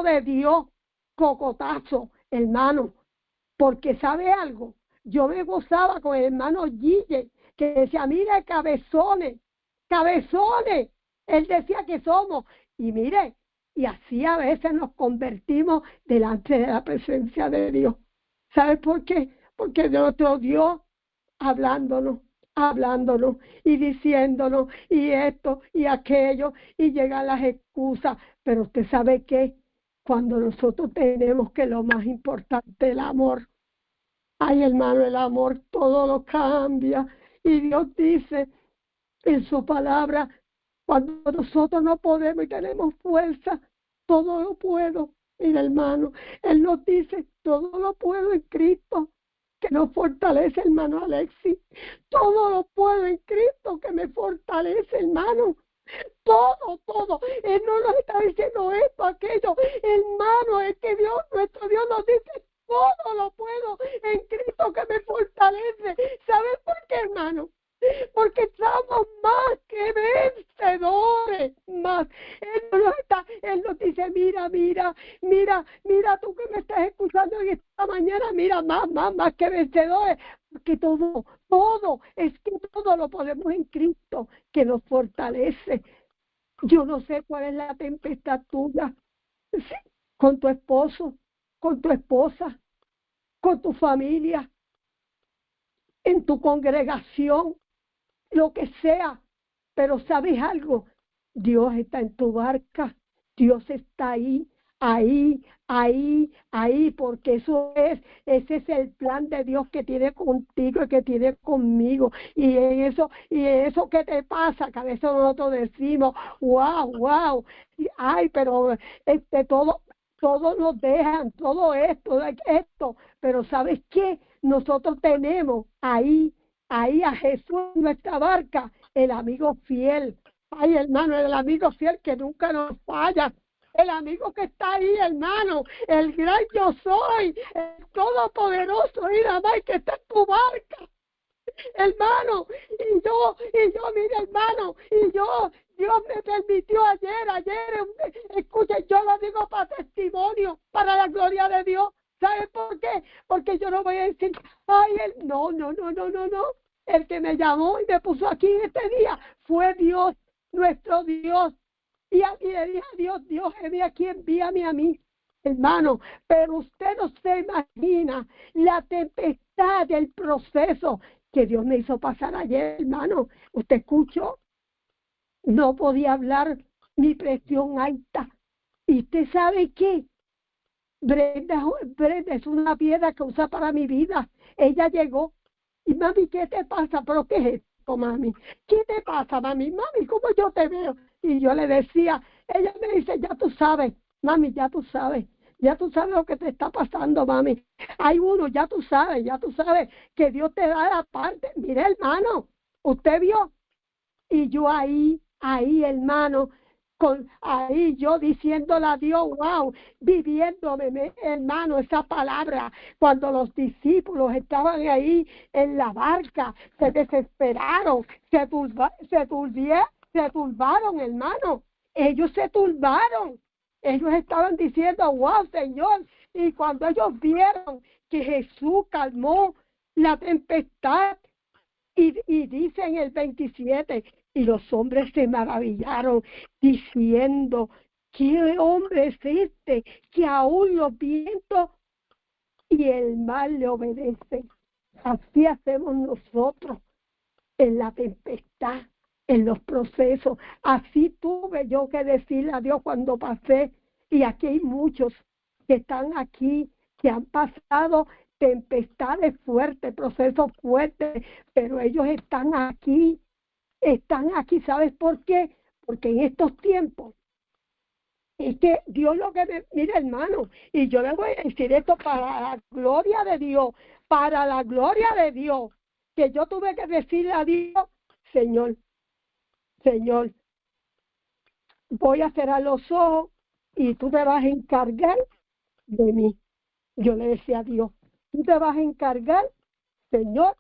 S2: de Dios, cocotazo, hermano. Porque ¿sabe algo? Yo me gozaba con el hermano Guille, que decía, mire, cabezones, él decía que somos, y mire, y así a veces nos convertimos delante de la presencia de Dios. ¿Sabe por qué? Porque nuestro Dios hablándonos y diciéndonos y esto y aquello, y llegan las excusas. Pero usted sabe que cuando nosotros tenemos que lo más importante, el amor, ay, hermano, el amor todo lo cambia. Y Dios dice en su palabra, cuando nosotros no podemos y tenemos fuerza, todo lo puedo. Mira, hermano, Él nos dice, todo lo puedo en Cristo, que nos fortalece, hermano Alexis. Todo lo puedo en Cristo, que me fortalece, hermano. Todo. Él no nos está diciendo esto, aquello. Hermano, es que Dios, nuestro Dios nos dice, todo lo puedo en Cristo que me fortalece. ¿Sabes por qué, hermano? Porque somos más que vencedores, más. Él nos dice, mira, tú que me estás escuchando en esta mañana, mira, más que vencedores. Porque todo lo podemos en Cristo que nos fortalece. Yo no sé cuál es la tempestad tuya, sí, con tu esposo, con tu esposa, con tu familia, en tu congregación, lo que sea. Pero ¿sabes algo? Dios está en tu barca, Dios está ahí, porque ese es el plan de Dios que tiene contigo y que tiene conmigo. Y en eso que te pasa, que a veces nosotros decimos, wow, ay, pero todos nos dejan, todo esto, pero ¿sabes qué? Nosotros tenemos ahí a Jesús en nuestra barca, el amigo fiel. Ay, hermano, el amigo fiel que nunca nos falla. El amigo que está ahí, hermano, el gran yo soy, el todopoderoso, y nada más que está en tu barca, hermano. Mira, hermano, Dios me permitió ayer, escuchen, yo lo digo para testimonio, para la gloria de Dios. ¿Sabe por qué? Porque yo no voy a decir, ay, no. El que me llamó y me puso aquí en este día fue Dios, nuestro Dios. Y le dije a Dios, aquí, envíame a mí, hermano. Pero usted no se imagina la tempestad del proceso que Dios me hizo pasar ayer, hermano. Usted escuchó, no podía hablar, mi presión alta. ¿Y usted sabe qué? Brenda es una piedra que usa para mi vida. Ella llegó y, mami, ¿qué te pasa? ¿Pero qué es esto, mami? ¿Qué te pasa, mami? Mami, ¿cómo yo te veo? Y yo le decía, ella me dice, ya tú sabes, mami, ya tú sabes lo que te está pasando, mami. Hay uno, ya tú sabes que Dios te da la parte. Mire, hermano, usted vio. Y yo ahí, hermano, ahí yo diciéndole a Dios, wow, viviéndome, hermano, esa palabra. Cuando los discípulos estaban ahí en la barca, se desesperaron, se turbaron, hermano. Ellos se turbaron. Ellos estaban diciendo, wow, Señor. Y cuando ellos vieron que Jesús calmó la tempestad, y dice en el 27, y los hombres se maravillaron, diciendo, ¿qué hombre es este que aún los vientos y el mar le obedecen? Así hacemos nosotros en la tempestad, en los procesos. Así tuve yo que decirle a Dios cuando pasé, y aquí hay muchos que están aquí, que han pasado tempestades fuertes, procesos fuertes, pero ellos están aquí, ¿sabes por qué? Porque en estos tiempos, es que Dios lo que mira, hermano, y yo le voy a decir esto para la gloria de Dios, que yo tuve que decirle a Dios, Señor, voy a cerrar los ojos y tú te vas a encargar de mí. Yo le decía a Dios, tú te vas a encargar, Señor,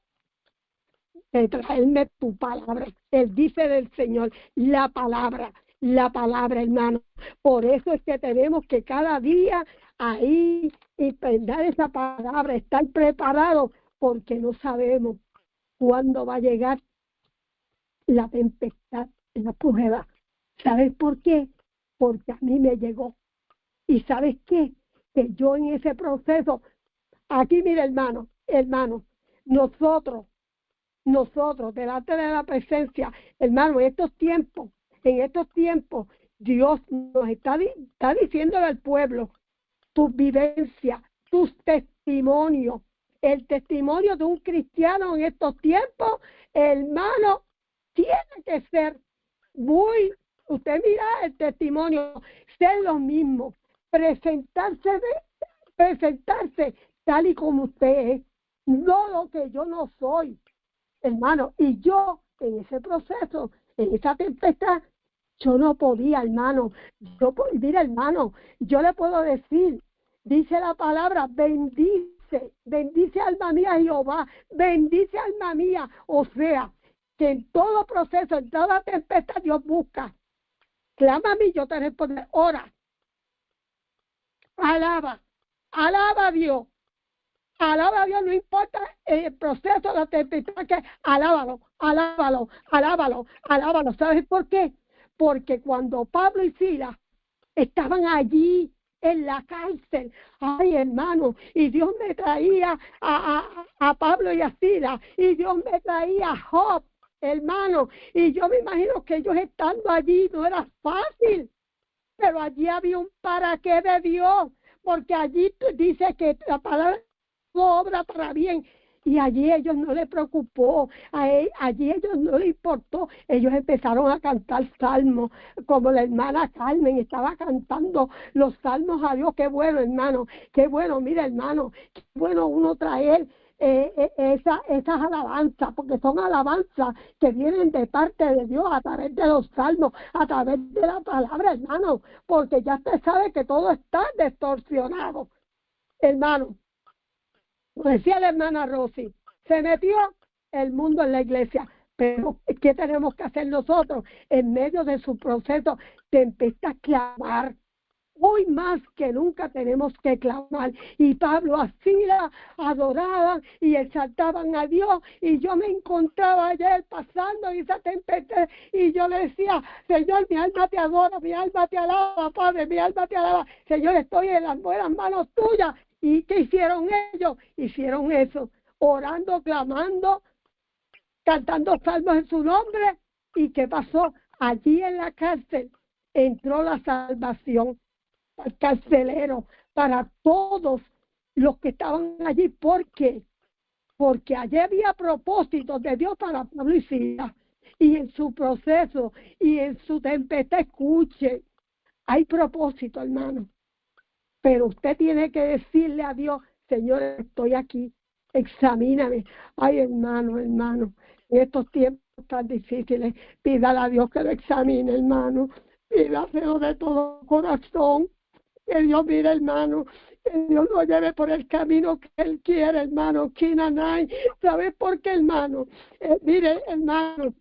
S2: de traerme tu palabra. Él dice del Señor, la palabra, hermano. Por eso es que tenemos que cada día ahí impregnar esa palabra, estar preparados, porque no sabemos cuándo va a llegar la tempestad, la prueba. ¿Sabes por qué? Porque a mí me llegó. ¿Y sabes qué? Que yo en ese proceso, aquí mira, hermano, nosotros, delante de la presencia, hermano, en estos tiempos, Dios nos está diciendo al pueblo, tus vivencias, tus testimonios, el testimonio de un cristiano en estos tiempos, hermano, tiene que ser usted mira el testimonio, ser lo mismo, presentarse tal y como usted es, no lo que yo no soy, hermano. Y yo, en ese proceso, en esa tempestad, yo no podía, hermano. Mira, hermano, yo le puedo decir, dice la palabra, bendice alma mía Jehová, bendice alma mía. O sea, que en todo proceso, en toda tempestad, Dios busca. Clama a mí, yo te responderé. Ora, alaba a Dios. Alaba a Dios, no importa el proceso, la tempestad, que alábalo. ¿Sabes por qué? Porque cuando Pablo y Silas estaban allí en la cárcel, ay, hermano, y Dios me traía a Pablo y a Silas, y Dios me traía a Job, hermano, y yo me imagino que ellos estando allí no era fácil, pero allí había un para qué de Dios, porque allí dice que la palabra obra para bien, y allí ellos no les preocupó, allí ellos no les importó, ellos empezaron a cantar salmos, como la hermana Carmen estaba cantando los salmos a Dios. Qué bueno, hermano, qué bueno, mira, hermano, qué bueno uno traer esas alabanzas, porque son alabanzas que vienen de parte de Dios a través de los salmos, a través de la palabra, hermano, porque ya usted sabe que todo está distorsionado, hermano. Como decía la hermana Rosy, se metió el mundo en la iglesia. Pero, ¿qué tenemos que hacer nosotros? En medio de su proceso, te empieza a clamar. Hoy más que nunca tenemos que clamar. Y Pablo así adoraban y exaltaban a Dios. Y yo me encontraba ayer pasando esa tempestad y yo le decía, Señor, mi alma te adora, mi alma te alaba, Padre, mi alma te alaba. Señor, estoy en las buenas manos tuyas. ¿Y qué hicieron ellos? Hicieron eso, orando, clamando, cantando salmos en su nombre. ¿Y qué pasó? Allí en la cárcel entró la salvación al carcelero, para todos los que estaban allí. ¿Por qué? Porque allí había propósitos de Dios para Pablo y Silas. Y en su proceso y en su tempestad, escuche, hay propósito, hermano. Pero usted tiene que decirle a Dios, Señor, estoy aquí, examíname. Ay, hermano, en estos tiempos tan difíciles, pídale a Dios que lo examine, hermano. Pídaselo de todo corazón. Que Dios, mire, hermano, que Dios lo lleve por el camino que Él quiere, hermano. Kinanai, ¿sabes por qué, hermano? Mire, hermano,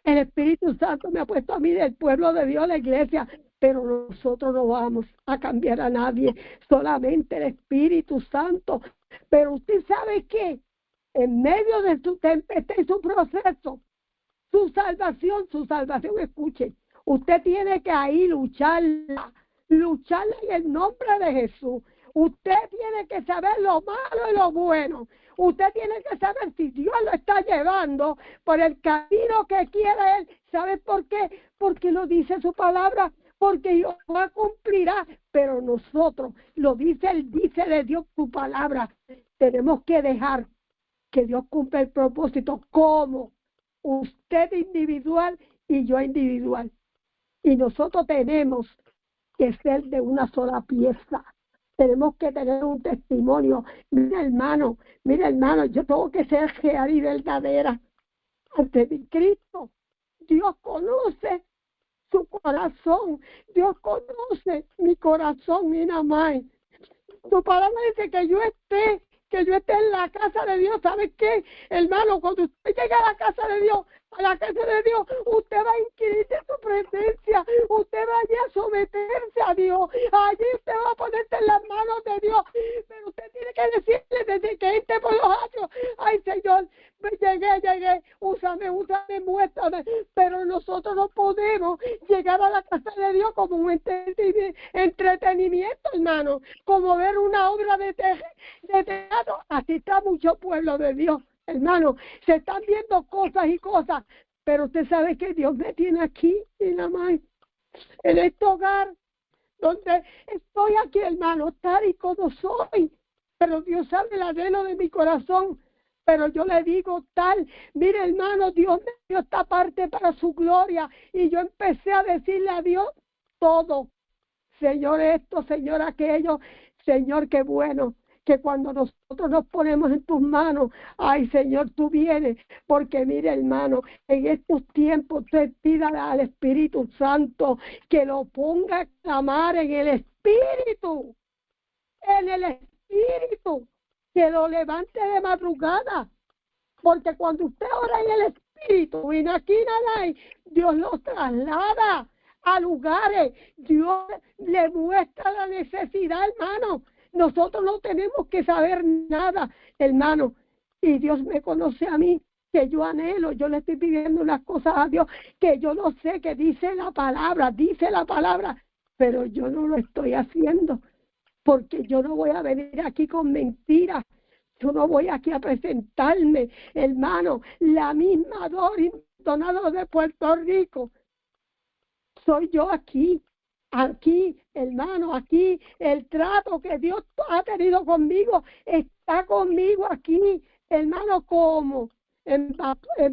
S2: el Espíritu Santo me ha puesto a mí del pueblo de Dios, la iglesia, pero nosotros no vamos a cambiar a nadie, solamente el Espíritu Santo. Pero usted sabe que en medio de su tempestad y su proceso, su salvación, escuche, usted tiene que ahí lucharla en el nombre de Jesús. Usted tiene que saber lo malo y lo bueno. Usted tiene que saber si Dios lo está llevando por el camino que quiere Él. ¿Sabe por qué? Porque lo dice su palabra, porque Jehová cumplirá. Pero nosotros, lo dice Él, dice de Dios su palabra. Tenemos que dejar que Dios cumpla el propósito, como usted individual y yo individual. Y nosotros tenemos que ser de una sola pieza. Tenemos que tener un testimonio. Mira, hermano, yo tengo que ser real y verdadera ante mi Cristo. Dios conoce su corazón. Dios conoce mi corazón, mi namai. Tu palabra dice que yo esté en la casa de Dios. ¿Sabe qué, hermano? Cuando usted llegue a la casa de Dios, usted va a inquirir de su presencia, usted va allí a someterse a Dios, allí usted va a ponerse en las manos de Dios, pero usted tiene que decirle desde que entre por los años, ay, Señor, llegué, úsame, muéstrame. Pero nosotros no podemos llegar a la casa de Dios como un entretenimiento, hermano, como ver una obra de teatro. Así está mucho pueblo de Dios, hermano, se están viendo cosas y cosas, pero usted sabe que Dios me tiene aquí, y nada más, en este hogar, donde estoy aquí, hermano, tal y como soy, pero Dios sabe el anhelo de mi corazón. Pero yo le digo tal, mire, hermano, Dios me dio esta parte para su gloria, y yo empecé a decirle a Dios todo, Señor esto, Señor aquello, Señor qué bueno, que cuando nosotros nos ponemos en tus manos, ay, Señor, tú vienes, porque mire, hermano, en estos tiempos te pídale al Espíritu Santo que lo ponga a clamar en el Espíritu, que lo levante de madrugada, porque cuando usted ora en el Espíritu, y aquí nada hay, Dios lo traslada a lugares, Dios le muestra la necesidad, hermano. Nosotros no tenemos que saber nada, hermano, y Dios me conoce a mí, que yo anhelo, yo le estoy pidiendo unas cosas a Dios que yo no sé, que dice la palabra, pero yo no lo estoy haciendo, porque yo no voy a venir aquí con mentiras. Yo no voy aquí a presentarme, hermano, la misma Doris Donado de Puerto Rico. Soy yo aquí, hermano, aquí. El trato que Dios ha tenido conmigo está conmigo aquí, hermano, como en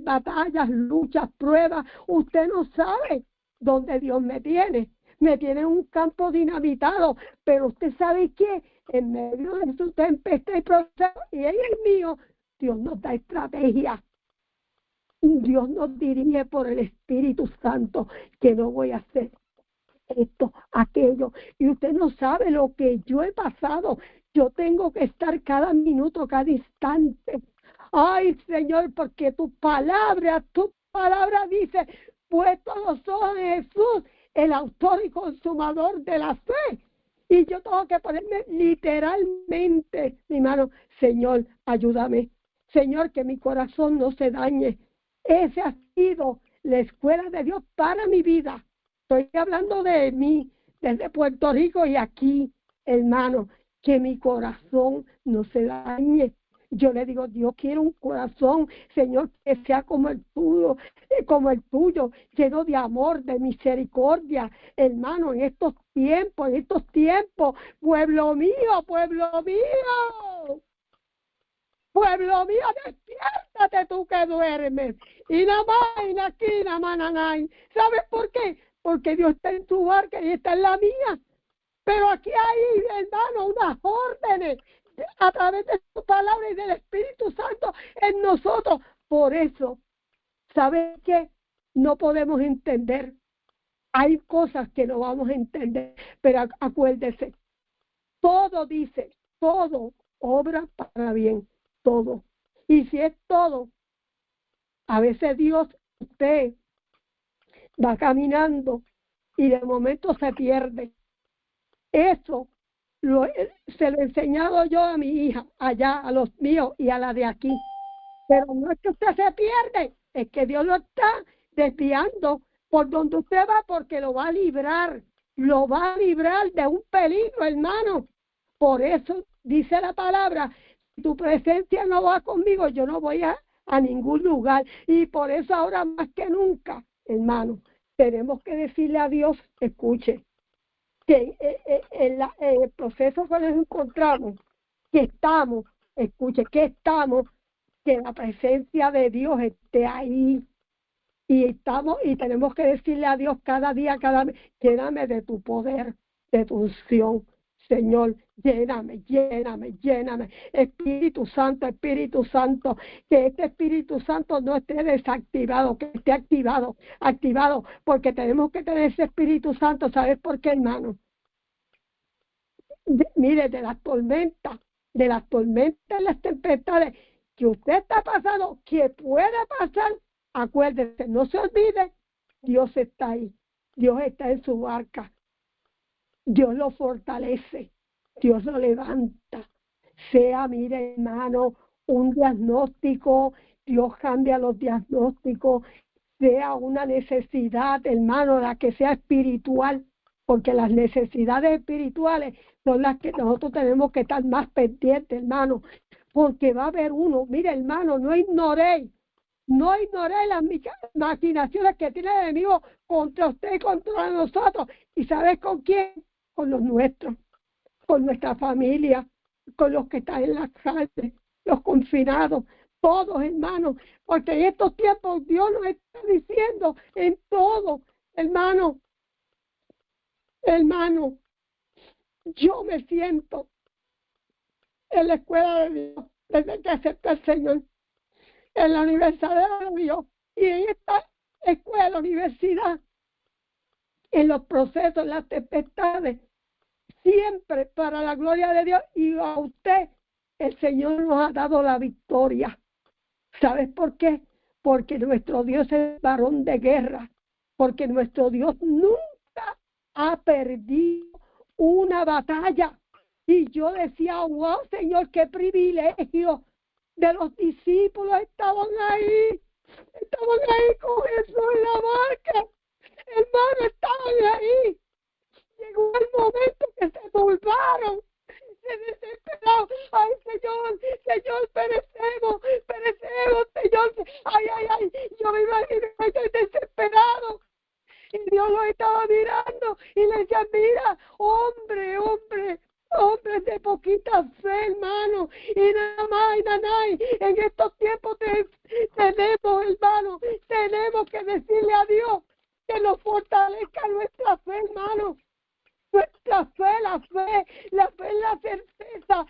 S2: batallas, luchas, pruebas. Usted no sabe dónde Dios me tiene. Me tiene en un campo dinamitado, pero usted sabe qué, en medio de su tempestad y proceso, y en el mío, Dios nos da estrategia. Dios nos dirige por el Espíritu Santo, que no voy a hacer esto, aquello. Y usted no sabe lo que yo he pasado. Yo tengo que estar cada minuto, cada instante. Ay, Señor, porque tu palabra dice, puesto los ojos en Jesús, el autor y consumador de la fe. Y yo tengo que ponerme literalmente, mi hermano, Señor, ayúdame. Señor, que mi corazón no se dañe. Esa ha sido la escuela de Dios para mi vida. Estoy hablando de mí, desde Puerto Rico y aquí, hermano, que mi corazón no se dañe. Yo le digo, Dios quiere un corazón, Señor, que sea como el tuyo, lleno de amor, de misericordia, hermano, en estos tiempos, pueblo mío, pueblo mío, despiértate tú que duermes. Y nada más, y aquí, nada más, ¿sabes por qué? Porque Dios está en tu barca y está en la mía. Pero aquí hay, hermano, unas órdenes a través de tu palabra y del Espíritu Santo en nosotros. Por eso, ¿sabes qué? No podemos entender. Hay cosas que no vamos a entender, pero acuérdese, todo dice, todo obra para bien, todo. Y si es todo, a veces Dios, usted va caminando y de momento se pierde. Eso se lo he enseñado yo a mi hija, allá, a los míos y a la de aquí. Pero no es que usted se pierde, es que Dios lo está desviando por donde usted va, porque lo va a librar de un peligro, hermano. Por eso dice la palabra, si tu presencia no va conmigo, yo no voy a ningún lugar. Y por eso ahora más que nunca, hermano, tenemos que decirle a Dios, escuche, que en el proceso que nos encontramos, que la presencia de Dios esté ahí. Y tenemos que decirle a Dios cada día, lléname de tu poder, de tu unción, Señor, lléname. Espíritu Santo, que este Espíritu Santo no esté desactivado, que esté activado, porque tenemos que tener ese Espíritu Santo. ¿Sabes por qué, hermano? Mire, de las tormentas, las tempestades que usted está pasando, que puede pasar, acuérdese, no se olvide, Dios está ahí, Dios está en su barca, Dios lo fortalece, Dios lo levanta. Sea, mire, hermano, un diagnóstico, Dios cambia los diagnósticos, sea una necesidad, hermano, la que sea espiritual, porque las necesidades espirituales son las que nosotros tenemos que estar más pendientes, hermano, porque va a haber uno. Mire, hermano, no ignoréis las maquinaciones que tiene el enemigo contra usted y contra nosotros. ¿Y sabes con quién? Con los nuestros, con nuestra familia, con los que están en las calles, los confinados, todos, hermanos, porque en estos tiempos Dios nos está diciendo en todo, hermano, yo me siento en la escuela de Dios desde que acepté al Señor, en la universidad de Dios, y en esta escuela, universidad, en los procesos, en las tempestades, siempre para la gloria de Dios, y a usted el Señor nos ha dado la victoria. ¿Sabes por qué? Porque nuestro Dios es varón de guerra, porque nuestro Dios nunca ha perdido una batalla. Y yo decía, wow, Señor, qué privilegio de los discípulos, estaban ahí con Jesús en la barca, hermano, estaban ahí. Llegó el momento que se turbaron, se desesperaron. Ay, Señor, perecemos, Señor. Ay, yo me imagino que estoy desesperado. Y Dios lo estaba mirando y le decía, mira, hombres de poquita fe, hermano, y nada más, en estos tiempos tenemos, hermano, tenemos que decirle a Dios que nos fortalezca nuestra fe, hermano, La fe es la certeza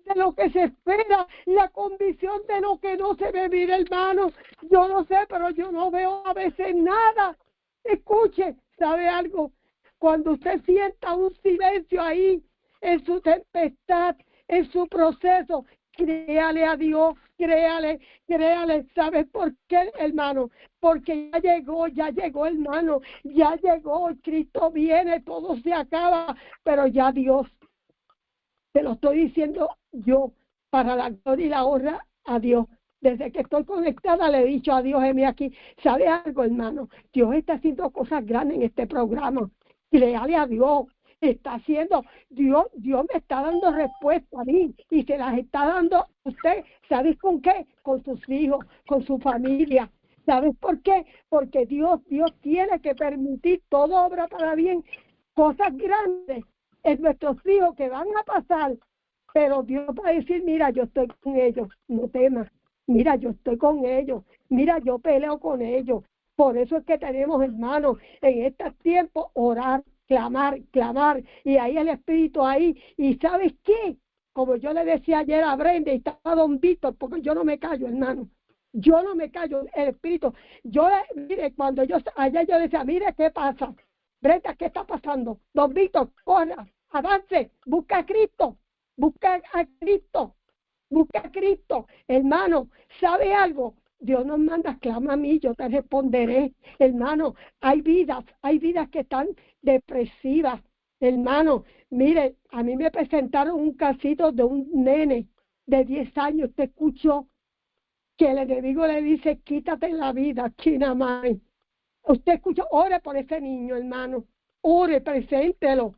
S2: de lo que se espera, la convicción de lo que no se ve. Mira, hermano, yo no sé, pero yo no veo a veces nada. Escuche, ¿sabe algo? Cuando usted sienta un silencio ahí, en su tempestad, en su proceso, créale a Dios, créale. ¿Sabes por qué, hermano? Porque ya llegó, hermano, ya llegó, Cristo viene, todo se acaba, pero ya Dios, te lo estoy diciendo yo, para la gloria y la honra a Dios. Desde que estoy conectada le he dicho a Dios, heme aquí. ¿Sabe algo, hermano? Dios está haciendo cosas grandes en este programa. Créale a Dios. Está haciendo, Dios me está dando respuesta a mí y se las está dando a usted. ¿Sabes con qué? Con sus hijos, con su familia. ¿Sabes por qué? Porque Dios tiene que permitir todo obra para bien, cosas grandes en nuestros hijos que van a pasar, pero Dios va a decir, mira, yo estoy con ellos, no temas, mira, yo estoy con ellos, mira, yo peleo con ellos. Por eso es que tenemos, hermanos, en estos tiempos, orar, clamar, y ahí el Espíritu ahí, y ¿sabes qué? Como yo le decía ayer a Brenda y estaba don Víctor, porque yo no me callo, hermano, yo no me callo, el Espíritu, mire, cuando ayer yo decía, mire, ¿qué pasa? Brenda, ¿qué está pasando? Don Víctor, corra, avance, busca a Cristo, busca a Cristo, busca a Cristo. Hermano, ¿sabe algo? Dios nos manda, clama a mí, yo te responderé. Hermano, hay vidas que están depresivas. Hermano, mire, a mí me presentaron un casito de un nene de 10 años, usted escuchó que el enemigo le dice, quítate la vida, Chinamay. Usted escucha, ore por ese niño, hermano, ore, preséntelo,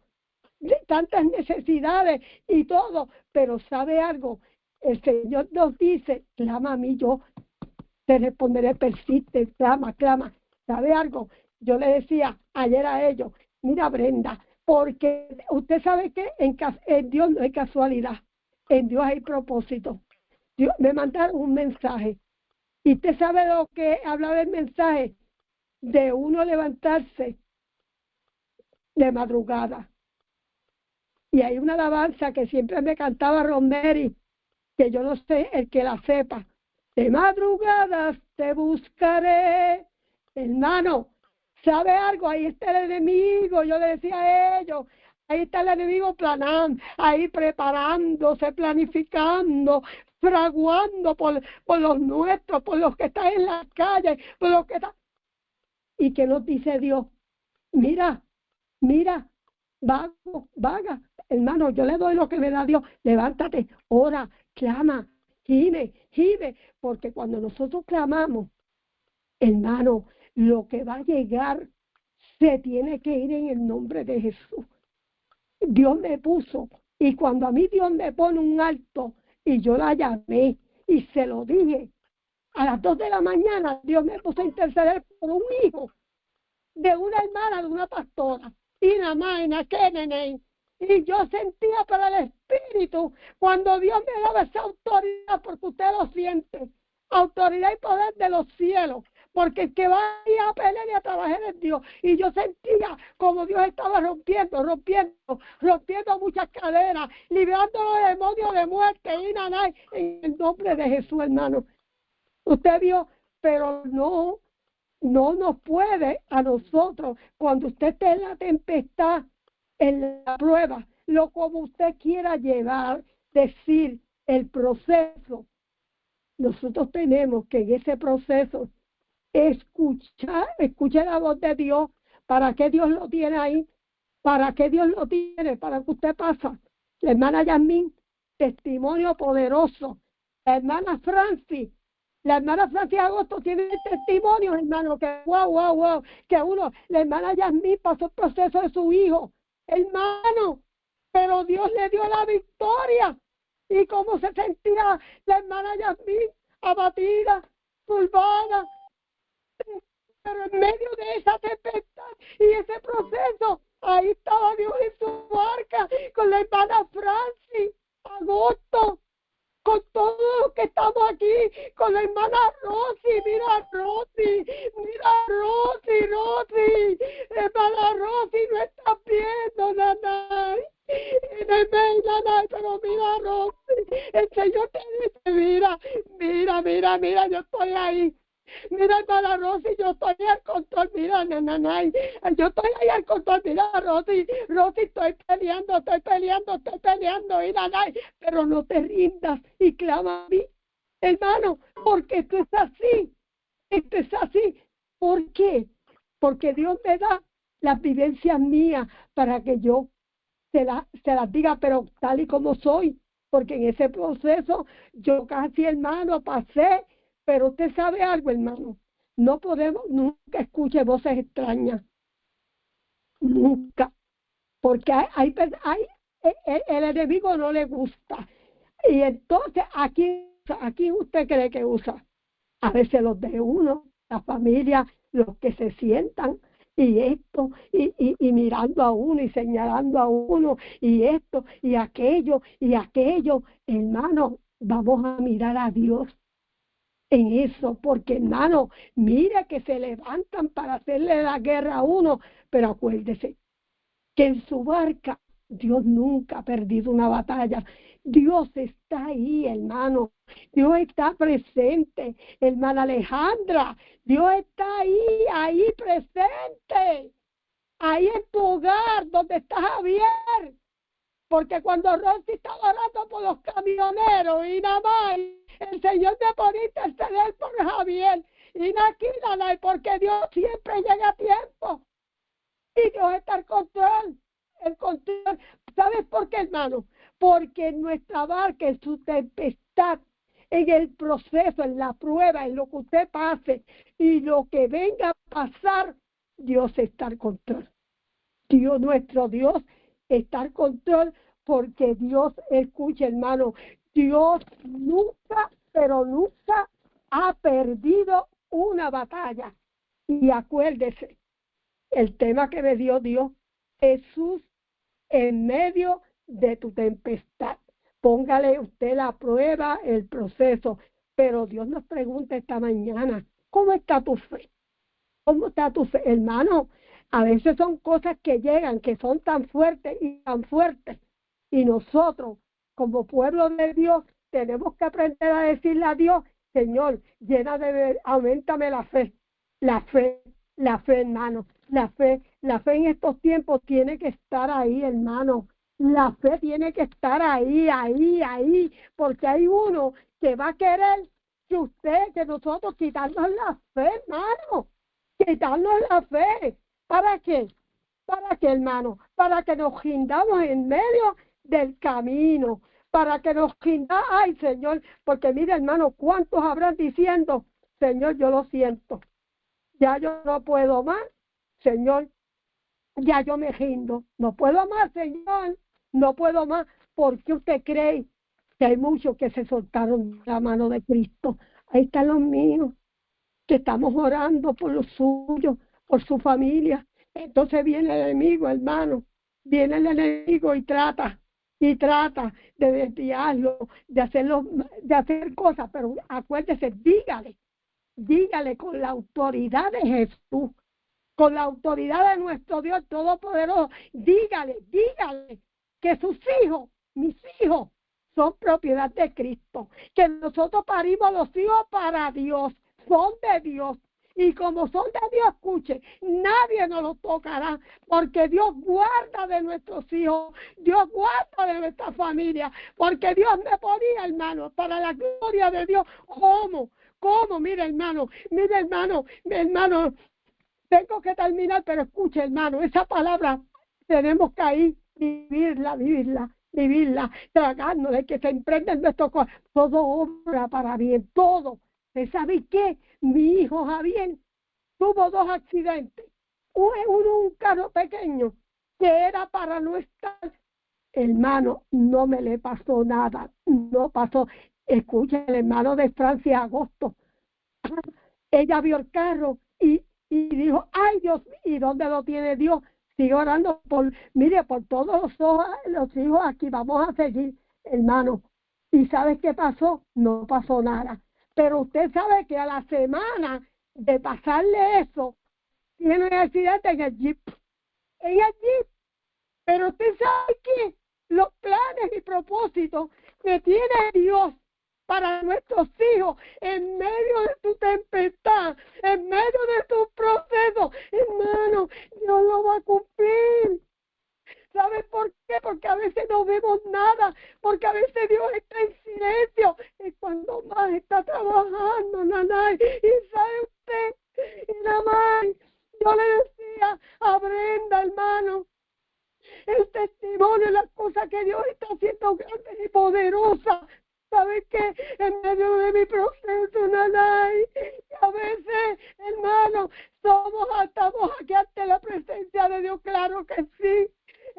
S2: de tantas necesidades y todo, pero ¿sabe algo? El Señor nos dice, clama a mí, yo te responderé, persiste, clama. ¿Sabe algo? Yo le decía ayer a ellos, mira, Brenda, porque usted sabe que en Dios no hay casualidad, en Dios hay propósito. Me mandaron un mensaje, y usted sabe lo que hablaba el mensaje, de uno levantarse de madrugada. Y hay una alabanza que siempre me cantaba Rosemary, que yo no sé el que la sepa. De madrugadas te buscaré. Hermano, ¿sabe algo? Ahí está el enemigo. Yo le decía a ellos, ahí está el enemigo planando, ahí preparándose, planificando, fraguando por los nuestros, por los que están en las calles, por los que están. ¿Y qué nos dice Dios? Mira, vaga, hermano, yo le doy lo que me da Dios. Levántate, ora, clama, gime, porque cuando nosotros clamamos, hermano, lo que va a llegar se tiene que ir en el nombre de Jesús. Dios me puso, y cuando a mí Dios me pone un alto, y yo la llamé, y se lo dije, a las 2 de la mañana, Dios me puso a interceder por un hijo de una hermana, de una pastora, y yo sentía para el Espíritu, cuando Dios me daba esa autoridad, porque usted lo siente, autoridad y poder de los cielos, porque el que va a ir a pelear y a trabajar es Dios, y yo sentía como Dios estaba rompiendo muchas cadenas, liberando los demonios de muerte, en el nombre de Jesús, hermano. Usted vio, pero no nos puede a nosotros, cuando usted esté en la tempestad, en la prueba, lo como usted quiera llevar, decir el proceso. Nosotros tenemos que en ese proceso escuchar la voz de Dios. ¿Para qué Dios lo tiene ahí? ¿Para qué Dios lo tiene? Para que usted pasa. La hermana Yasmín, testimonio poderoso. La hermana Francis Agosto tiene testimonio, hermano, que wow, que la hermana Yasmín pasó el proceso de su hijo, hermano, pero Dios le dio la victoria. ¿Y cómo se sentía la hermana Yasmín? Abatida, turbada, pero en medio de esa tempestad y ese proceso, ahí estaba Dios en su barca con la hermana Francis Agosto. con todos los que estamos aquí, con la hermana Rosy, mira Rosy, hermana Rosy, no estás viendo, Nanay. Nanay, pero mira Rosy, el Señor te dice, mira, yo estoy ahí. Mira, hermana Rosy, yo estoy al control, mira, nanay, yo estoy ahí al control, mira, Rosy, estoy peleando, y nanay, pero no te rindas y clama a mí, hermano, porque esto es así, ¿por qué? Porque Dios me da las vivencias mías para que yo se las diga, pero tal y como soy, porque en ese proceso yo casi, hermano, pasé. Pero usted sabe algo, hermano, no podemos, nunca escuche voces extrañas, nunca, porque el enemigo no le gusta. Y entonces, aquí usted cree que usa, a veces los de uno, la familia, los que se sientan, y esto, y mirando a uno, y señalando a uno, y esto, y aquello, hermano, vamos a mirar a Dios en eso, porque hermano, mira que se levantan para hacerle la guerra a uno, pero acuérdese que en su barca Dios nunca ha perdido una batalla. Dios está ahí, hermano. Dios está presente, hermana Alejandra. Dios está ahí presente. Ahí en tu hogar, donde está Javier. Porque cuando Rosy estaba orando por los camioneros y nada más, el Señor me ponía a interceder por Javier y nada, porque Dios siempre llega a tiempo y Dios está al control, el control. ¿Sabes por qué, hermano? Porque en nuestra barca, en su tempestad, en el proceso, en la prueba, en lo que usted pase y lo que venga a pasar, Dios está al control. Dios, nuestro Dios, está al control, porque Dios, escucha, hermano, Dios nunca, pero nunca ha perdido una batalla. Y acuérdese, el tema que me dio Dios, Jesús en medio de tu tempestad. Póngale usted la prueba, el proceso, pero Dios nos pregunta esta mañana, ¿cómo está tu fe? ¿Cómo está tu fe, hermano? A veces son cosas que llegan, que son tan fuertes, y nosotros, como pueblo de Dios, tenemos que aprender a decirle a Dios, Señor, aumentame la fe, hermano, la fe en estos tiempos tiene que estar ahí, hermano. La fe tiene que estar ahí, porque hay uno que va a querer que nosotros quitarnos la fe, hermano. Quitarnos la fe. ¿Para qué? ¿Para qué, hermano? Para que nos rindamos en medio del camino. Para que nos rindamos. Ay, Señor, porque mira, hermano, ¿cuántos habrán diciendo, Señor, yo lo siento? Ya yo no puedo más, Señor. Ya yo me rindo. No puedo más, Señor. No puedo más. ¿Por qué usted cree que hay muchos que se soltaron la mano de Cristo? Ahí están los míos, que estamos orando por los suyos, por su familia. Entonces viene el enemigo, hermano, viene el enemigo y trata de desviarlo, de hacer cosas, pero acuérdese, dígale con la autoridad de Jesús, con la autoridad de nuestro Dios Todopoderoso, dígale que sus hijos, mis hijos, son propiedad de Cristo, que nosotros parimos los hijos para Dios, son de Dios, y como son de Dios, escuche, nadie nos los tocará, porque Dios guarda de nuestros hijos, Dios guarda de nuestra familia, porque Dios me ponía, hermano, para la gloria de Dios. ¿Cómo? Mira, hermano, tengo que terminar, pero escuche, hermano, esa palabra tenemos que ahí vivirla, tragarnos de que se emprende en nuestro corazón, todo obra para bien, todo. ¿Sabe qué? Mi hijo Javier tuvo 2 accidentes, un carro pequeño que era para no estar, hermano, no me le pasó nada, no pasó. Escucha, el hermano de Francia, Agosto, ella vio el carro y dijo, ay Dios, ¿y dónde lo tiene Dios? Sigue orando por todos los hijos aquí, vamos a seguir, hermano. ¿Y sabes qué pasó? No pasó nada. Pero usted sabe que a la semana de pasarle eso, tiene un accidente en el Jeep. En el Jeep. Pero usted sabe que los planes y propósitos que tiene Dios para nuestros hijos en medio de tu tempestad, en medio de tu proceso, hermano, Dios lo va a cumplir. ¿Sabes por qué? Porque a veces no vemos nada, porque a veces Dios está en silencio, y cuando más está trabajando, nanay. Y sabe usted, y nada más, yo le decía a Brenda, hermano, el testimonio, las cosas que Dios está haciendo grandes y poderosas. ¿Sabes qué? En medio de mi proceso, nanay, a veces, hermano, estamos aquí ante la presencia de Dios, claro que sí.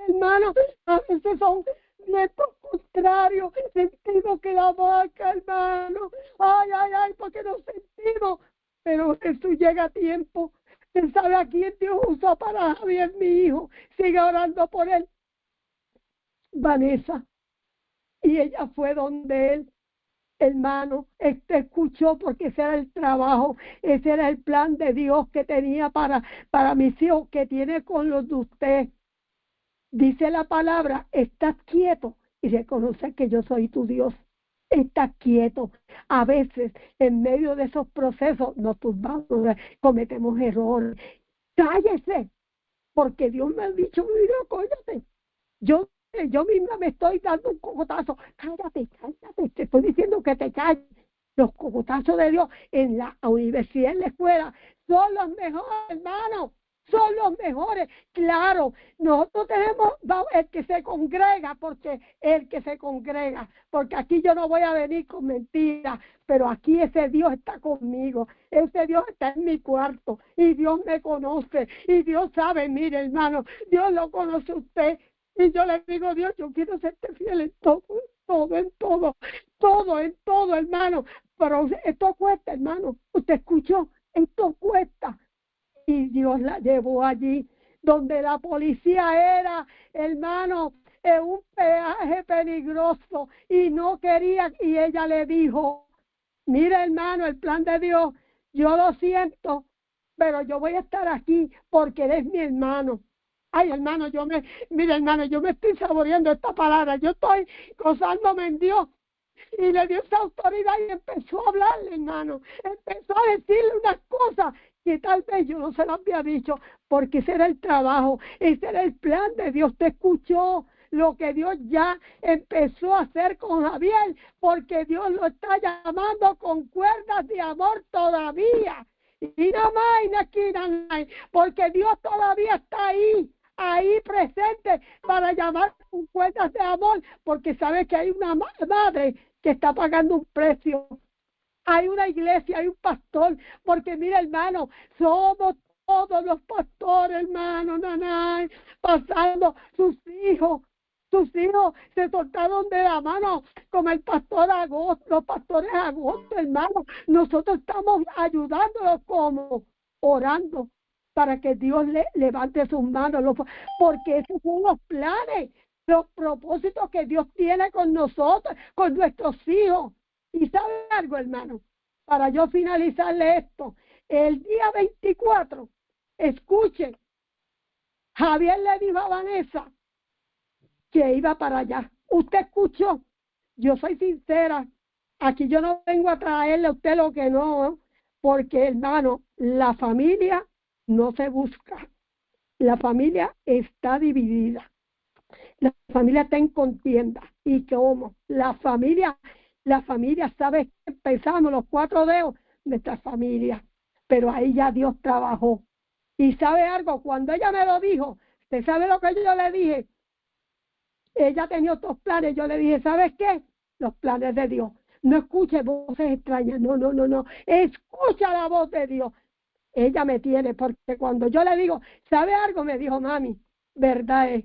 S2: Hermano, a veces son vientos contrarios, sentimos que la vaca, hermano, ay, porque nos sentimos, pero Jesús llega a tiempo. Él sabe a quién Dios usó para Javier, mi hijo. Sigue orando por él. Vanessa. Y ella fue donde él, hermano, escuchó, porque ese era el trabajo, ese era el plan de Dios que tenía para mis hijos, que tiene con los de usted. Dice la palabra, estás quieto y reconoce que yo soy tu Dios. Estás quieto. A veces, en medio de esos procesos, nos turbamos, cometemos errores. Cállese, porque Dios me ha dicho, mira, cállate. Yo misma me estoy dando un cocotazo. Cállate, te estoy diciendo que te calles. Los cocotazos de Dios en la universidad, en la escuela, son los mejores, hermano. Son los mejores. Claro, nosotros tenemos el que se congrega, porque aquí yo no voy a venir con mentiras, pero aquí ese Dios está conmigo, ese Dios está en mi cuarto, y Dios me conoce, y Dios sabe, mire, hermano, Dios lo conoce a usted, y yo le digo, Dios, yo quiero serte fiel en todo, hermano, pero esto cuesta, hermano, usted escuchó, esto cuesta. Y Dios la llevó allí donde la policía era, hermano, en un peaje peligroso, y no quería, y ella le dijo, mira, hermano, el plan de Dios, yo lo siento, pero yo voy a estar aquí porque eres mi hermano. Ay, hermano, mira, hermano, yo me estoy saboreando esta palabra, yo estoy gozándome en Dios. Y le dio esa autoridad y empezó a hablarle, hermano. Empezó a decirle unas cosas que tal vez yo no se las había dicho, porque ese era el trabajo, ese era el plan de Dios. Te escuchó lo que Dios ya empezó a hacer con Javier, porque Dios lo está llamando con cuerdas de amor todavía. Y nada más, porque Dios todavía está ahí presente para llamar con cuerdas de amor, porque sabe que hay una madre que está pagando un precio. Hay una iglesia, hay un pastor, porque mira, hermano, somos todos los pastores, hermano, nanay, pasando sus hijos se soltaron de la mano, como el pastor Agosto, los pastores Agosto, hermano. Nosotros estamos ayudándolos, como orando para que Dios levante sus manos, porque esos son los planes, los propósitos que Dios tiene con nosotros, con nuestros hijos. Y sabe algo, hermano, para yo finalizarle esto, el día 24, escuchen, Javier le dijo a Vanessa que iba para allá. Usted escuchó, yo soy sincera, aquí yo no vengo a traerle a usted lo que no, porque, hermano, la familia no se busca, la familia está dividida, la familia está en contienda. ¿Y cómo? La familia, sabe que empezamos los 4 dedos de nuestra familia, pero ahí ya Dios trabajó. Y sabe algo, cuando ella me lo dijo, ¿usted sabe lo que yo le dije? Ella tenía otros planes, yo le dije, ¿sabes qué? Los planes de Dios. No escuche voces extrañas, no, escucha la voz de Dios. Ella me tiene, porque cuando yo le digo, ¿sabe algo? Me dijo, mami, verdad es.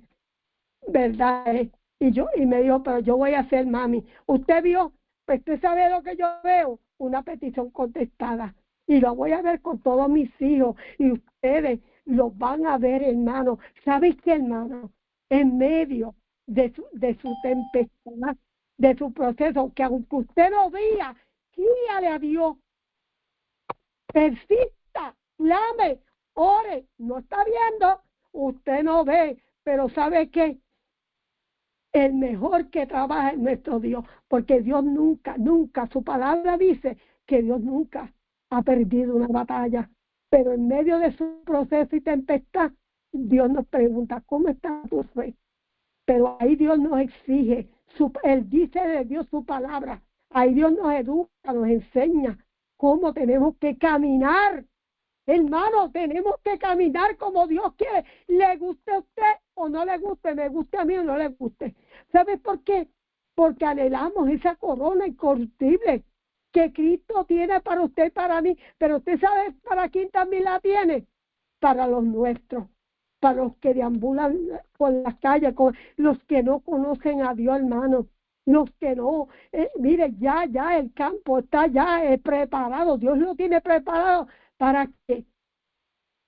S2: Y me dijo, pero yo voy a hacer, mami. Usted vio, pues usted sabe lo que yo veo, una petición contestada. Y lo voy a ver con todos mis hijos, y ustedes lo van a ver, hermano. ¿Sabes qué, hermano? En medio de su tempestad, de su proceso, que aunque usted no vea, guíale a Dios, persista, clame, ore, no está viendo, usted no ve, pero ¿sabe qué? El mejor que trabaja es nuestro Dios, porque Dios nunca, nunca, su palabra dice que Dios nunca ha perdido una batalla, pero en medio de su proceso y tempestad, Dios nos pregunta, ¿cómo está tu fe? Pero ahí Dios nos exige, Él dice de Dios su palabra, ahí Dios nos educa, nos enseña cómo tenemos que caminar. Hermano, tenemos que caminar como Dios quiere, le guste a usted o no le guste, me guste a mí o no le guste. ¿Sabe por qué? Porque anhelamos esa corona incorruptible que Cristo tiene para usted y para mí, pero usted sabe para quién también la tiene, para los nuestros, para los que deambulan por las calles, con los que no conocen a Dios, hermano, los que no, mire, ya el campo está ya preparado, Dios lo tiene preparado para que,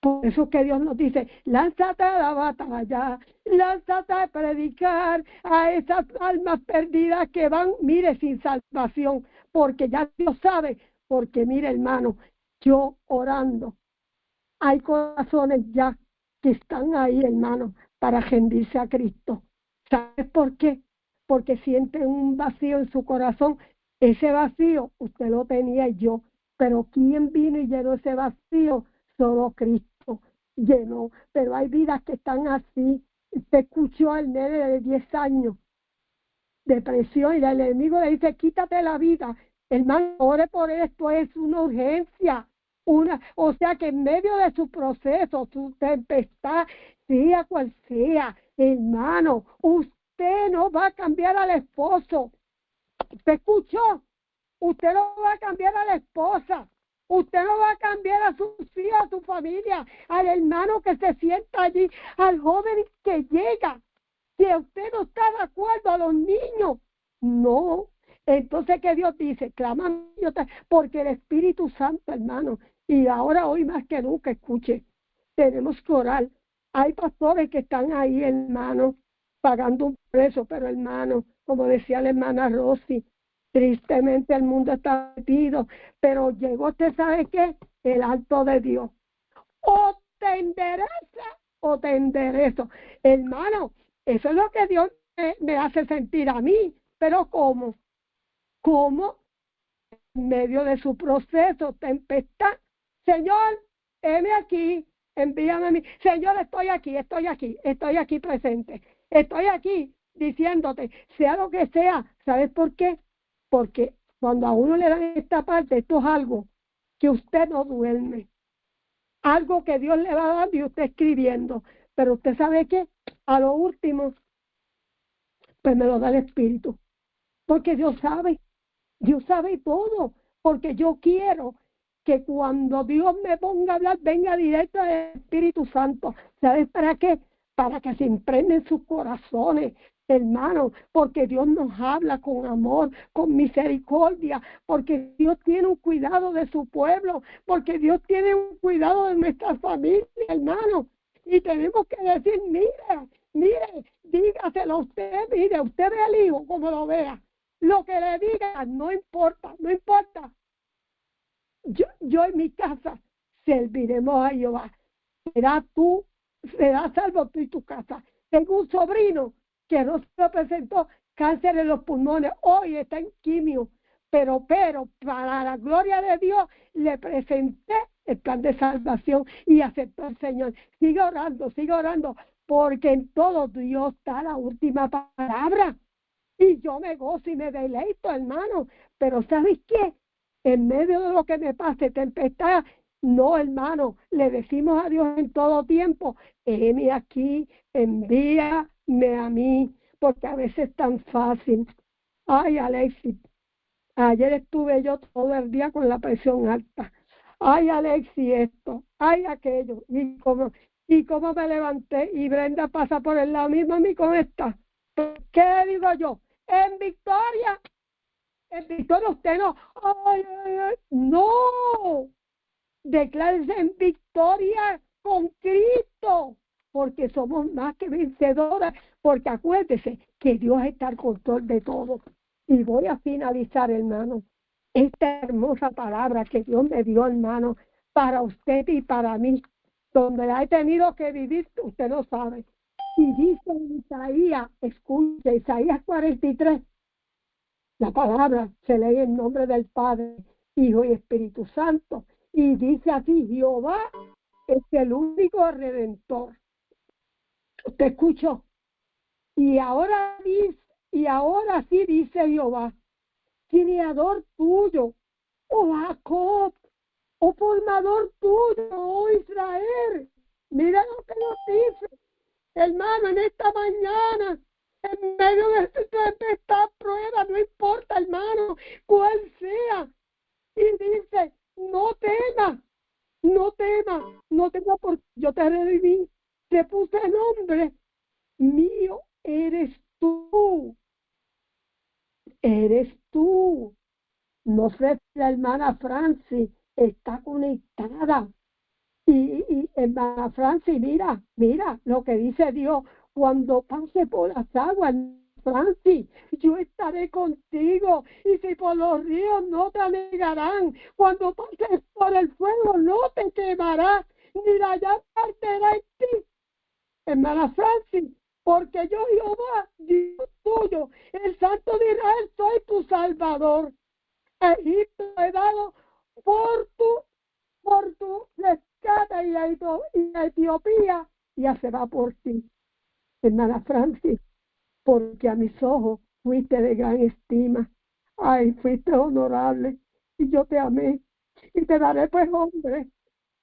S2: por eso que Dios nos dice, lánzate a la batalla, lánzate a predicar a esas almas perdidas que van, mire, sin salvación, porque ya Dios sabe, porque mire, hermano, yo orando, hay corazones ya que están ahí, hermano, para rendirse a Cristo. ¿Sabes por qué? Porque sienten un vacío en su corazón. Ese vacío usted lo tenía yo, pero ¿quién vino y llenó ese vacío? Solo Cristo llenó. Pero hay vidas que están así. Usted escuchó al nene de 10 años, depresión, y el enemigo le dice, quítate la vida. Hermano, ore por esto, es una urgencia. O sea que en medio de su proceso, su tempestad, sea cual sea, hermano, usted no va a cambiar al esposo. ¿Usted escuchó? Usted no va a cambiar a la esposa. Usted no va a cambiar a sus hijos, a su familia, al hermano que se sienta allí, al joven que llega. Si usted no está de acuerdo, a los niños, no. Entonces, ¿qué Dios dice? Clama, porque el Espíritu Santo, hermano, y ahora hoy más que nunca, escuche, tenemos que orar. Hay pastores que están ahí, hermano, pagando un precio, pero hermano, como decía la hermana Rosy, tristemente el mundo está metido, pero llegó, ¿usted sabe qué? El alto de Dios. O te endereza o te enderezo. Hermano, eso es lo que Dios me hace sentir a mí, pero ¿cómo? ¿Cómo? En medio de su proceso, tempestad. Señor, heme aquí, envíame a mí. Señor, estoy aquí presente. Estoy aquí diciéndote, sea lo que sea. ¿Sabes por qué? Porque cuando a uno le dan esta parte, esto es algo que usted no duerme. Algo que Dios le va dando y usted escribiendo. Pero usted sabe que a lo último, pues me lo da el Espíritu. Porque Dios sabe todo. Porque yo quiero que cuando Dios me ponga a hablar, venga directo del Espíritu Santo. ¿Sabes para qué? Para que se impregnen sus corazones, hermanos, porque Dios nos habla con amor, con misericordia, porque Dios tiene un cuidado de su pueblo, porque Dios tiene un cuidado de nuestra familia, hermanos. Y tenemos que decir, mire, dígaselo a usted, mire, usted ve al hijo como lo vea. Lo que le diga, no importa. Yo en mi casa serviremos a Jehová. Serás salvo tú y tu casa. Tengo un sobrino que no se presentó cáncer en los pulmones, hoy está en quimio, pero para la gloria de Dios le presenté el plan de salvación y aceptó al Señor. Sigue orando, porque en todo Dios da la última palabra. Y yo me gozo y me deleito, hermano. Pero ¿sabes qué? En medio de lo que me pase, tempestad, no, hermano, le decimos a Dios en todo tiempo, heme aquí, envíame a mí, porque a veces es tan fácil. Ay, Alexis, ayer estuve yo todo el día con la presión alta. Ay, Alexis, esto, ay, aquello. Y cómo me levanté y Brenda pasa por el lado mismo a mí con esta. ¿Qué le digo yo? En victoria usted no. Ay, no. Declárese en victoria con Cristo, porque somos más que vencedoras, porque acuérdese que Dios está al control de todo. Y voy a finalizar, hermano, esta hermosa palabra que Dios me dio, hermano, para usted y para mí, donde la he tenido que vivir, usted lo sabe. Y dice en Isaías, escuche, Isaías 43, la palabra se lee en nombre del Padre, Hijo y Espíritu Santo, y dice así: Jehová es el único redentor. Usted escuchó. Y ahora sí dice Jehová, criador tuyo, oh Jacob, oh formador tuyo, oh Israel. Mira lo que nos dice, hermano, en esta mañana, en medio de esta prueba, no importa, hermano, cuál sea. Y dice: no temas, no temas, no temas, porque yo te redimí, te puse nombre, mío eres tú. Eres tú. No sé si la hermana Francis está conectada. Y hermana Francis, mira lo que dice Dios: cuando pase por las aguas, Francis, yo estaré contigo, y si por los ríos no te anegarán, cuando pases por el fuego no te quemarás, ni la llama arderá en ti. Hermana Francis, porque yo, Jehová, Dios tuyo, el Santo de Israel, soy tu Salvador. A Egipto he dado por tu rescate, y a Etiopía ya se va por ti. Hermana Francis, porque a mis ojos fuiste de gran estima. Ay, fuiste honorable, y yo te amé, y te daré pues hombre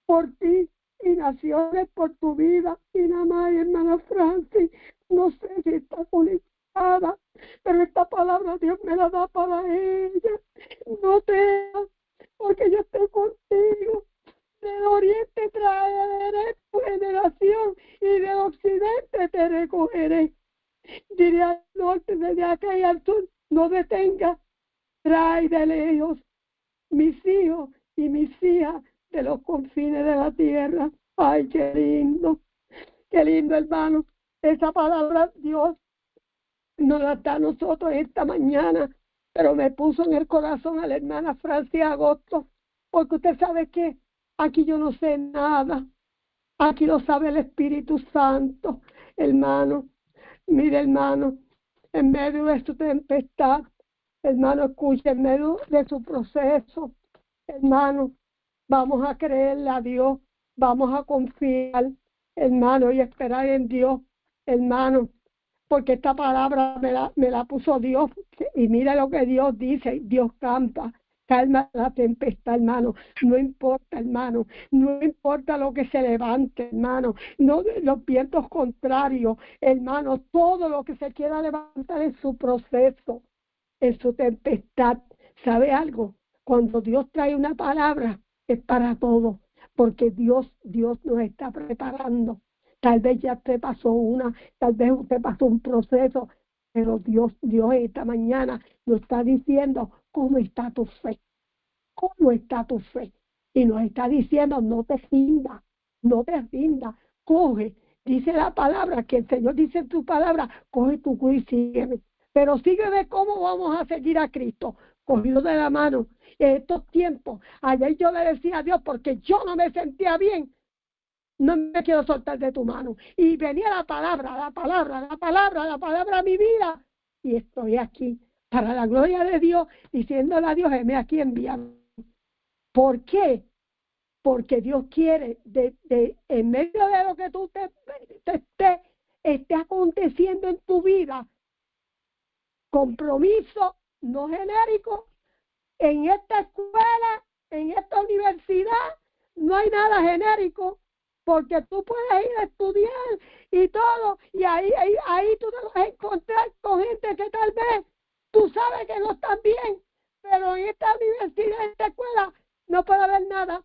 S2: por ti, y naciones por tu vida. Y nada más, hermana Francis, no sé si está conectada, pero esta palabra Dios me la da para ella. No temas, porque yo estoy contigo. Del oriente traeré tu generación, y del occidente te recogeré. Diré al norte, desde acá y al sur, no detenga. Trae de lejos mis hijos y mis hijas de los confines de la tierra. Ay, qué lindo, hermano. Esa palabra Dios nos la da a nosotros esta mañana, pero me puso en el corazón a la hermana Francis Agosto, porque usted sabe que aquí yo no sé nada, aquí lo sabe el Espíritu Santo, hermano. Mire, hermano, en medio de su tempestad, hermano, escuche, en medio de su proceso, hermano, vamos a creerle a Dios, vamos a confiar, hermano, y esperar en Dios, hermano, porque esta palabra me la puso Dios. Y mira lo que Dios dice: Dios calma la tempestad, hermano. No importa, hermano, no importa lo que se levante, hermano, no los vientos contrarios, hermano, todo lo que se quiera levantar en su proceso, en su tempestad. ¿Sabe algo? Cuando Dios trae una palabra, es para todo, porque Dios nos está preparando. Tal vez ya usted pasó tal vez usted pasó un proceso, pero Dios esta mañana nos está diciendo: ¿cómo está tu fe? ¿Cómo está tu fe? Y nos está diciendo: no te rindas, coge. Dice la palabra, que el Señor dice en tu palabra: coge tu cruz y sígueme. Pero sígueme, ¿cómo vamos a seguir a Cristo? Cogido de la mano. En estos tiempos, ayer yo le decía a Dios, porque yo no me sentía bien, no me quiero soltar de tu mano. Y venía la palabra a mi vida. Y estoy aquí, para la gloria de Dios, diciéndole a Dios: heme aquí, envíame. ¿Por qué? Porque Dios quiere, en medio de lo que tú esté aconteciendo en tu vida, compromiso no genérico. En esta escuela, en esta universidad, no hay nada genérico, porque tú puedes ir a estudiar y todo, y ahí tú te vas a encontrar con gente que tal vez tú sabes que no están bien, pero en esta universidad, en esta escuela, no puede haber nada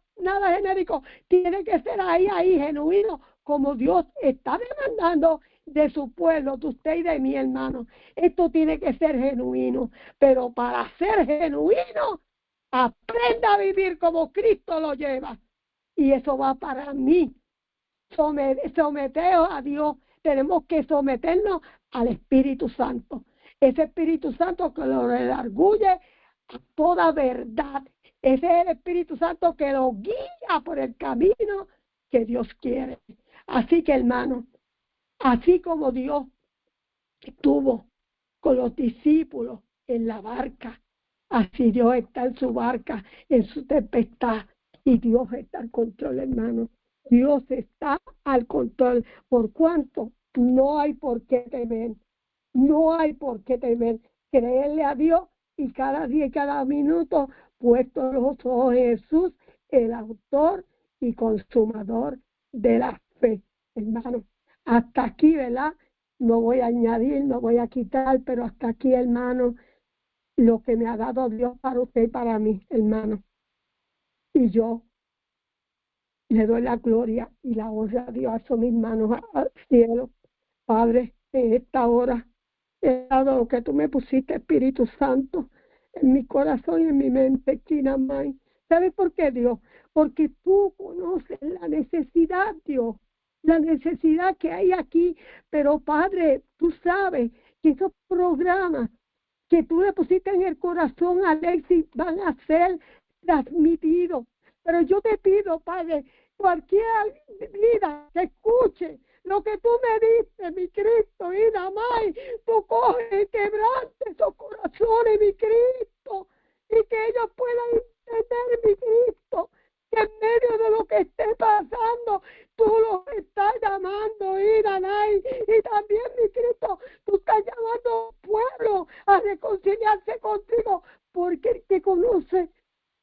S2: genérico. Tiene que ser ahí, genuino, como Dios está demandando de su pueblo, de usted y de mi hermano. Esto tiene que ser genuino, pero para ser genuino, aprenda a vivir como Cristo lo lleva. Y eso va para mí. Someteos a Dios. Tenemos que someternos al Espíritu Santo. ese Espíritu Santo que lo redarguye a toda verdad. Ese es el Espíritu Santo que lo guía por el camino que Dios quiere. Así que, hermano, así como Dios estuvo con los discípulos en la barca, así Dios está en su barca, en su tempestad, y Dios está al control, hermano. Dios está al control. Por cuanto no hay por qué temer, no hay por qué temer. Creerle a Dios y cada día y cada minuto puesto los ojos en Jesús, el autor y consumador de la fe, hermano. Hasta aquí, ¿verdad? No voy a añadir, no voy a quitar, pero hasta aquí, hermano, lo que me ha dado Dios para usted y para mí, hermano. Y yo le doy la gloria y la honra a Dios, alzo mis manos al cielo. Padre, en esta hora he dado lo que tú me pusiste, Espíritu Santo, en mi corazón y en mi mente, Chinamay. ¿Sabes por qué, Dios? Porque tú conoces la necesidad, Dios, la necesidad que hay aquí. Pero, Padre, tú sabes que esos programas que tú le pusiste en el corazón a Alexis van a ser transmitidos. Pero yo te pido, Padre, cualquier vida que escuche lo que tú me diste, mi Cristo, y nada más, tú coges y quebrantes esos corazones, mi Cristo, y que ellos puedan entender, mi Cristo, que en medio de lo que esté pasando, tú los estás llamando, y también, mi Cristo, tú estás llamando al pueblo a reconciliarse contigo, porque el que conoce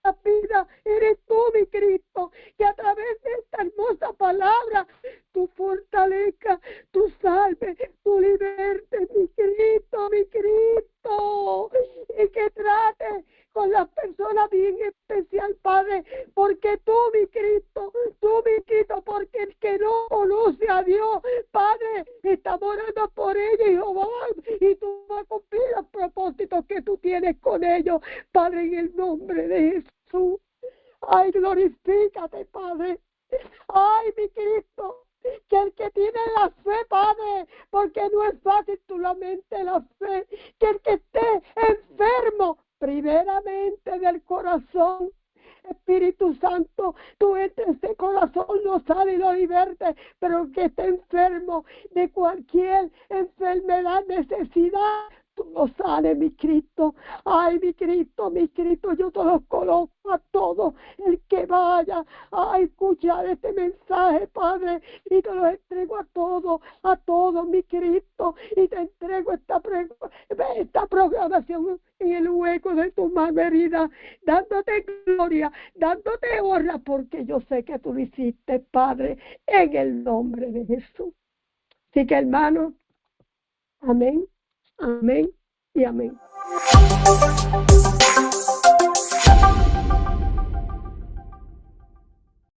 S2: la vida eres tú, mi Cristo, que a través de esta hermosa palabra tú fortalezcas, tú salves, tú libertes, mi Cristo, y que trate con las personas bien especial, Padre, porque tú, mi Cristo, porque el que no conoce a Dios, Padre, estamos orando por ellos, Jehová, y tú vas a cumplir los propósitos que tú tienes con ellos, Padre, en el nombre de Jesús. Ay, glorifícate, Padre. Ay, mi Cristo, que el que tiene la fe, Padre, porque no es fácil solamente la fe, que el que esté enfermo, primeramente del corazón, Espíritu Santo, tú entre ese corazón lo sale y lo liberte, pero el que esté enfermo de cualquier enfermedad, necesidad, tú lo sales, mi Cristo. Ay, mi Cristo, yo te los coloco a todos, el que vaya a escuchar este mensaje, Padre, y te lo entrego a todos, mi Cristo, y te entrego esta programación en el hueco de tu mano herida, dándote gloria, dándote honra, porque yo sé que tú lo hiciste, Padre, en el nombre de Jesús. Así que, hermano, amén. Amén y amén.